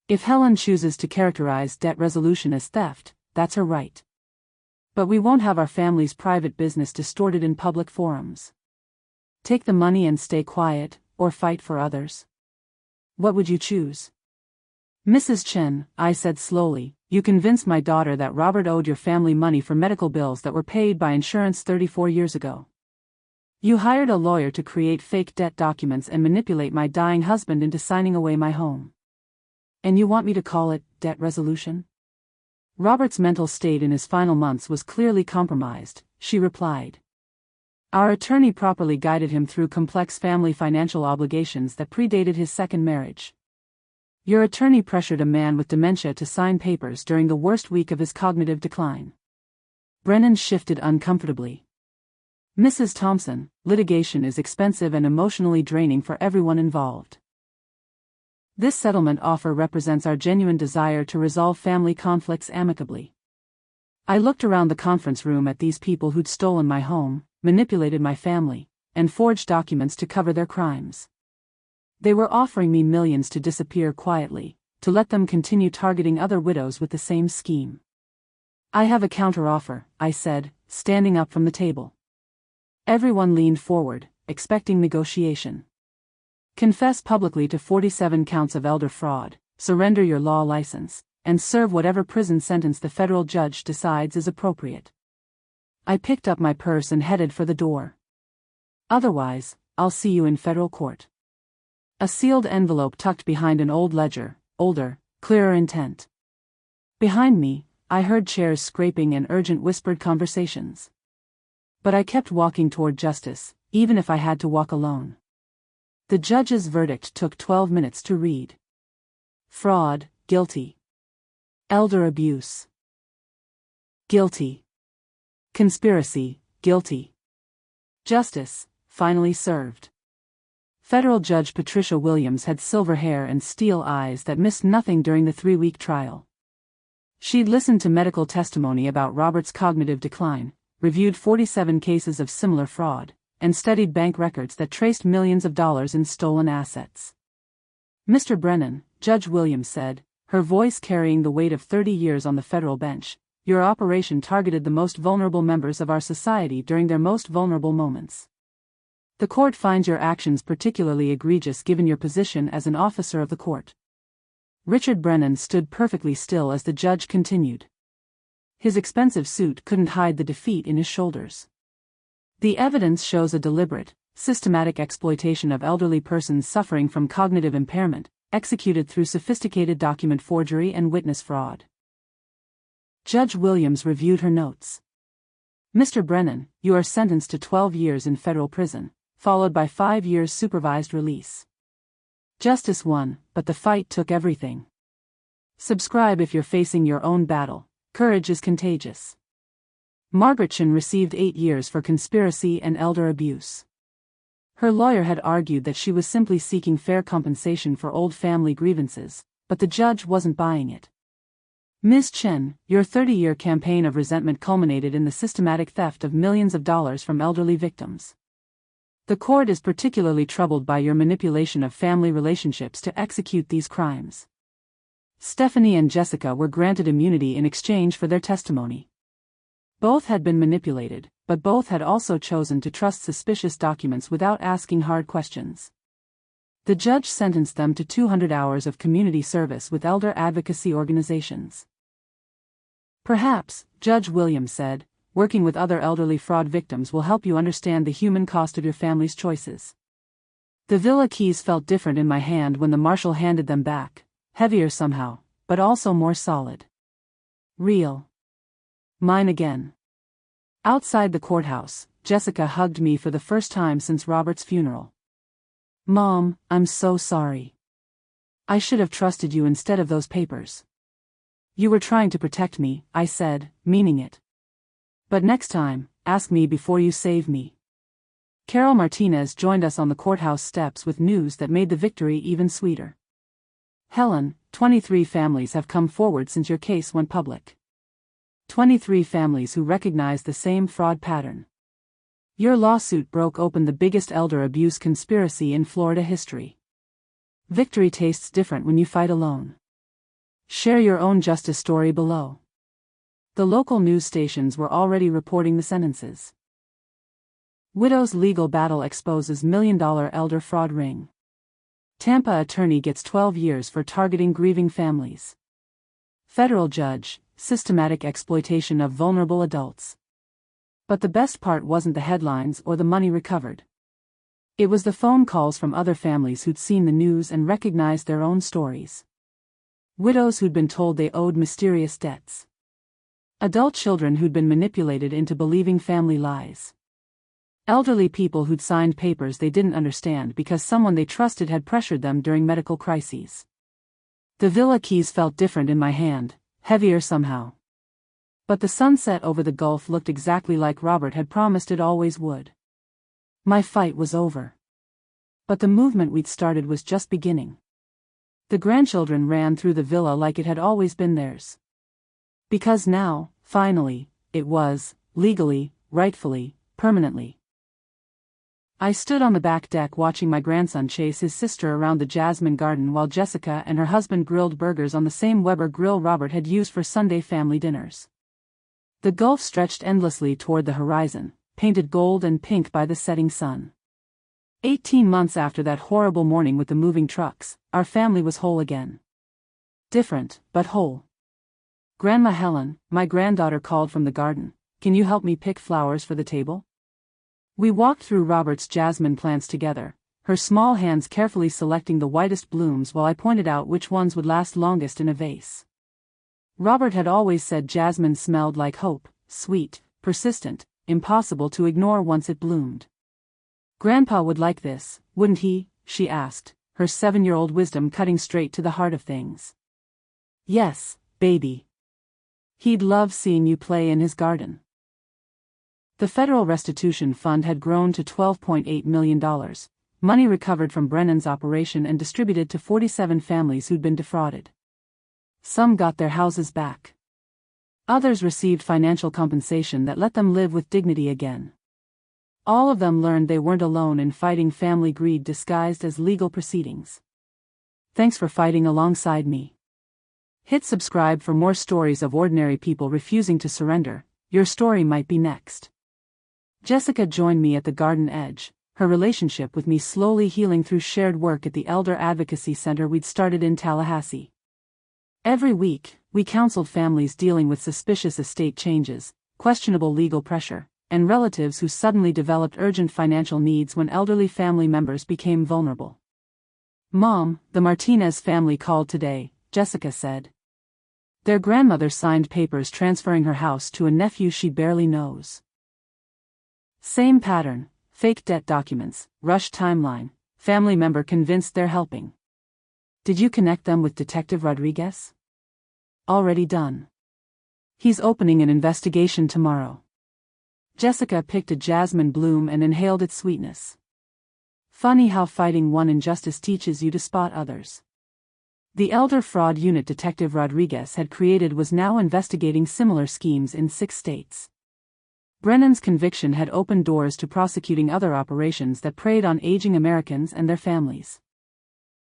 If Helen chooses to characterize debt resolution as theft, that's her right. But we won't have our family's private business distorted in public forums. Take the money and stay quiet, or fight for others. What would you choose? Mrs. Chen, I said slowly, you convinced my daughter that Robert owed your family money for medical bills that were paid by insurance 34 years ago. You hired a lawyer to create fake debt documents and manipulate my dying husband into signing away my home. And you want me to call it debt resolution? Robert's mental state in his final months was clearly compromised, she replied. Our attorney properly guided him through complex family financial obligations that predated his second marriage. Your attorney pressured a man with dementia to sign papers during the worst week of his cognitive decline. Brennan shifted uncomfortably. Mrs. Thompson, litigation is expensive and emotionally draining for everyone involved. This settlement offer represents our genuine desire to resolve family conflicts amicably. I looked around the conference room at these people who'd stolen my home, manipulated my family, and forged documents to cover their crimes. They were offering me millions to disappear quietly, to let them continue targeting other widows with the same scheme. I have a counteroffer, I said, standing up from the table. Everyone leaned forward, expecting negotiation. Confess publicly to 47 counts of elder fraud, surrender your law license, and serve whatever prison sentence the federal judge decides is appropriate. I picked up my purse and headed for the door. Otherwise, I'll see you in federal court. A sealed envelope tucked behind an old ledger, older, clearer intent. Behind me, I heard chairs scraping and urgent whispered conversations. But I kept walking toward justice, even if I had to walk alone. The judge's verdict took 12 minutes to read. Fraud, guilty. Elder abuse, guilty. Conspiracy, guilty. Justice, finally served. Federal Judge Patricia Williams had silver hair and steel eyes that missed nothing during the 3-week trial. She'd listened to medical testimony about Robert's cognitive decline, reviewed 47 cases of similar fraud, and studied bank records that traced millions of dollars in stolen assets. Mr. Brennan, Judge Williams said, her voice carrying the weight of 30 years on the federal bench, your operation targeted the most vulnerable members of our society during their most vulnerable moments. The court finds your actions particularly egregious given your position as an officer of the court. Richard Brennan stood perfectly still as the judge continued. His expensive suit couldn't hide the defeat in his shoulders. The evidence shows a deliberate, systematic exploitation of elderly persons suffering from cognitive impairment, executed through sophisticated document forgery and witness fraud. Judge Williams reviewed her notes. Mr. Brennan, you are sentenced to 12 years in federal prison, followed by 5 years supervised release. Justice won, but the fight took everything. Subscribe if you're facing your own battle. Courage is contagious. Margaret Chen received 8 years for conspiracy and elder abuse. Her lawyer had argued that she was simply seeking fair compensation for old family grievances, but the judge wasn't buying it. Ms. Chen, your 30-year campaign of resentment culminated in the systematic theft of millions of dollars from elderly victims. The court is particularly troubled by your manipulation of family relationships to execute these crimes. Stephanie and Jessica were granted immunity in exchange for their testimony. Both had been manipulated, but both had also chosen to trust suspicious documents without asking hard questions. The judge sentenced them to 200 hours of community service with elder advocacy organizations. Perhaps, Judge Williams said, working with other elderly fraud victims will help you understand the human cost of your family's choices. The villa keys felt different in my hand when the marshal handed them back, heavier somehow, but also more solid. Real. Mine again. Outside the courthouse, Jessica hugged me for the first time since Robert's funeral. Mom, I'm so sorry. I should have trusted you instead of those papers. You were trying to protect me, I said, meaning it. But next time, ask me before you save me. Carol Martinez joined us on the courthouse steps with news that made the victory even sweeter. Helen, 23 families have come forward since your case went public. 23 families who recognize the same fraud pattern. Your lawsuit broke open the biggest elder abuse conspiracy in Florida history. Victory tastes different when you fight alone. Share your own justice story below. The local news stations were already reporting the sentences. Widow's legal battle exposes $1 million elder fraud ring. Tampa attorney gets 12 years for targeting grieving families. Federal judge, systematic exploitation of vulnerable adults. But the best part wasn't the headlines or the money recovered. It was the phone calls from other families who'd seen the news and recognized their own stories. Widows who'd been told they owed mysterious debts. Adult children who'd been manipulated into believing family lies. Elderly people who'd signed papers they didn't understand because someone they trusted had pressured them during medical crises. The villa keys felt different in my hand, heavier somehow. But the sunset over the Gulf looked exactly like Robert had promised it always would. My fight was over. But the movement we'd started was just beginning. The grandchildren ran through the villa like it had always been theirs. Because now, finally, it was, legally, rightfully, permanently. I stood on the back deck watching my grandson chase his sister around the Jasmine Garden while Jessica and her husband grilled burgers on the same Weber grill Robert had used for Sunday family dinners. The Gulf stretched endlessly toward the horizon, painted gold and pink by the setting sun. 18 months after that horrible morning with the moving trucks, our family was whole again. Different, but whole. Grandma Helen, my granddaughter called from the garden, "Can you help me pick flowers for the table?" We walked through Robert's jasmine plants together, her small hands carefully selecting the whitest blooms while I pointed out which ones would last longest in a vase. Robert had always said jasmine smelled like hope, sweet, persistent, impossible to ignore once it bloomed. "Grandpa would like this, wouldn't he?" she asked, her 7-year-old wisdom cutting straight to the heart of things. "Yes, baby. He'd love seeing you play in his garden." The federal restitution fund had grown to $12.8 million, money recovered from Brennan's operation and distributed to 47 families who'd been defrauded. Some got their houses back. Others received financial compensation that let them live with dignity again. All of them learned they weren't alone in fighting family greed disguised as legal proceedings. Thanks for fighting alongside me. Hit subscribe for more stories of ordinary people refusing to surrender. Your story might be next. Jessica joined me at the garden edge, her relationship with me slowly healing through shared work at the Elder Advocacy Center we'd started in Tallahassee. Every week, we counseled families dealing with suspicious estate changes, questionable legal pressure, and relatives who suddenly developed urgent financial needs when elderly family members became vulnerable. "Mom, the Martinez family called today," Jessica said. "Their grandmother signed papers transferring her house to a nephew she barely knows. Same pattern, fake debt documents, rushed timeline, family member convinced they're helping. Did you connect them with Detective Rodriguez?" "Already done. He's opening an investigation tomorrow." Jessica picked a jasmine bloom and inhaled its sweetness. Funny how fighting one injustice teaches you to spot others. The elder fraud unit Detective Rodriguez had created was now investigating similar schemes in 6 states. Brennan's conviction had opened doors to prosecuting other operations that preyed on aging Americans and their families.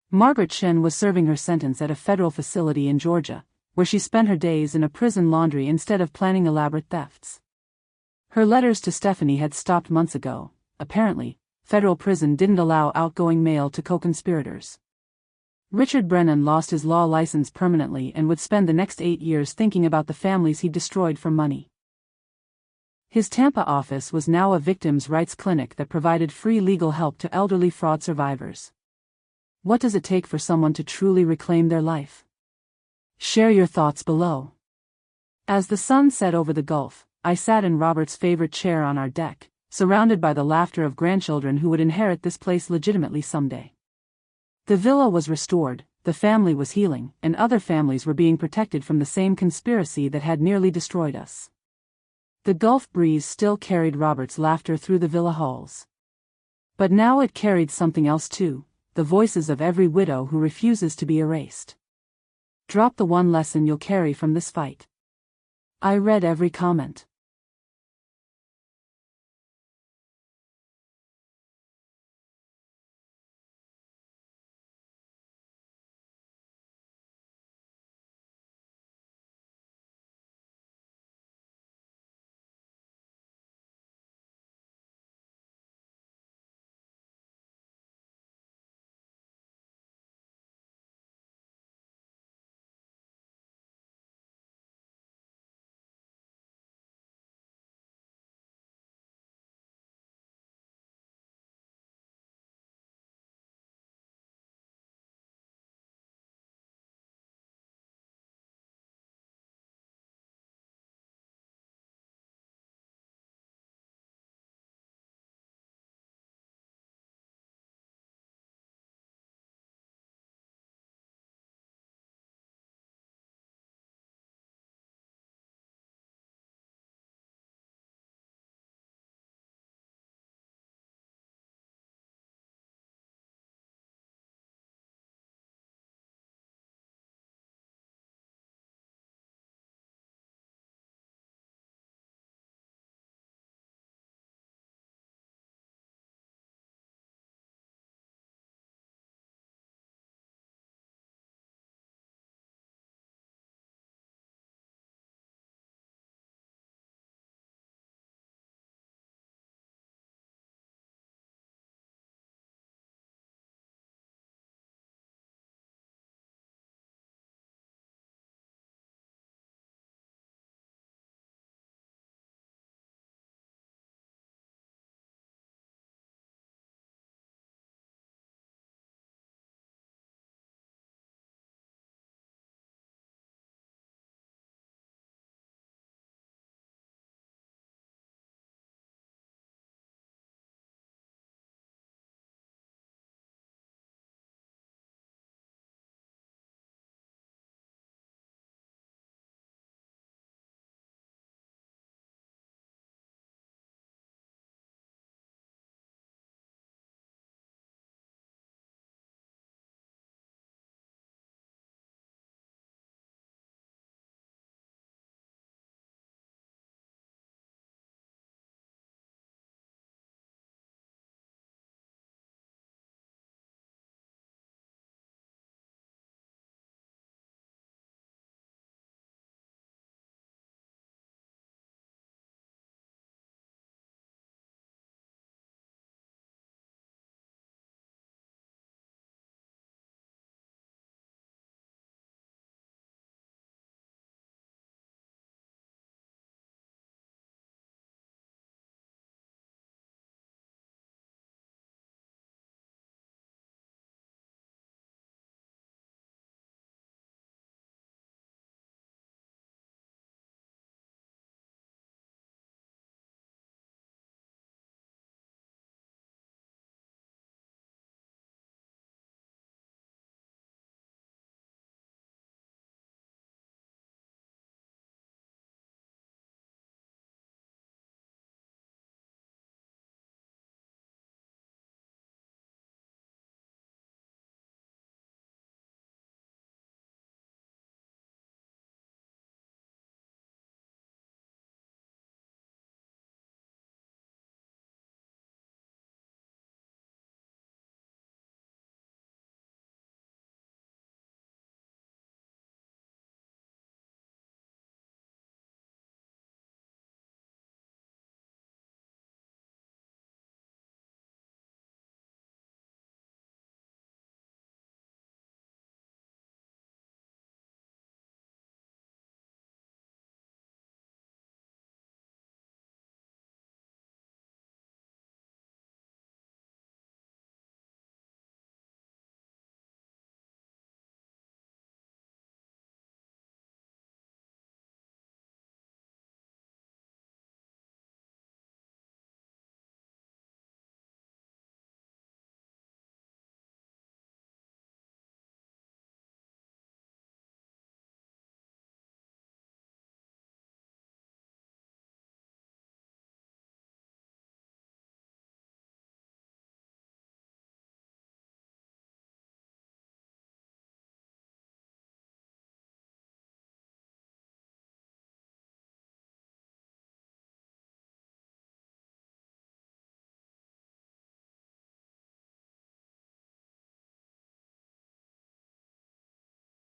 Margaret Shen was serving her sentence at a federal facility in Georgia, where she spent her days in a prison laundry instead of planning elaborate thefts. Her letters to Stephanie had stopped months ago, apparently, federal prison didn't allow outgoing mail to co-conspirators. Richard Brennan lost his law license permanently and would spend the next 8 years thinking about the families he'd destroyed for money. His Tampa office was now a victims' rights clinic that provided free legal help to elderly fraud survivors. What does it take for someone to truly reclaim their life? Share your thoughts below. As the sun set over the Gulf, I sat in Robert's favorite chair on our deck, surrounded by the laughter of grandchildren who would inherit this place legitimately someday. The villa was restored, the family was healing, and other families were being protected from the same conspiracy that had nearly destroyed us. The Gulf breeze still carried Robert's laughter through the villa halls. But now it carried something else too, the voices of every widow who refuses to be erased. Drop the one lesson you'll carry from this fight. I read every comment.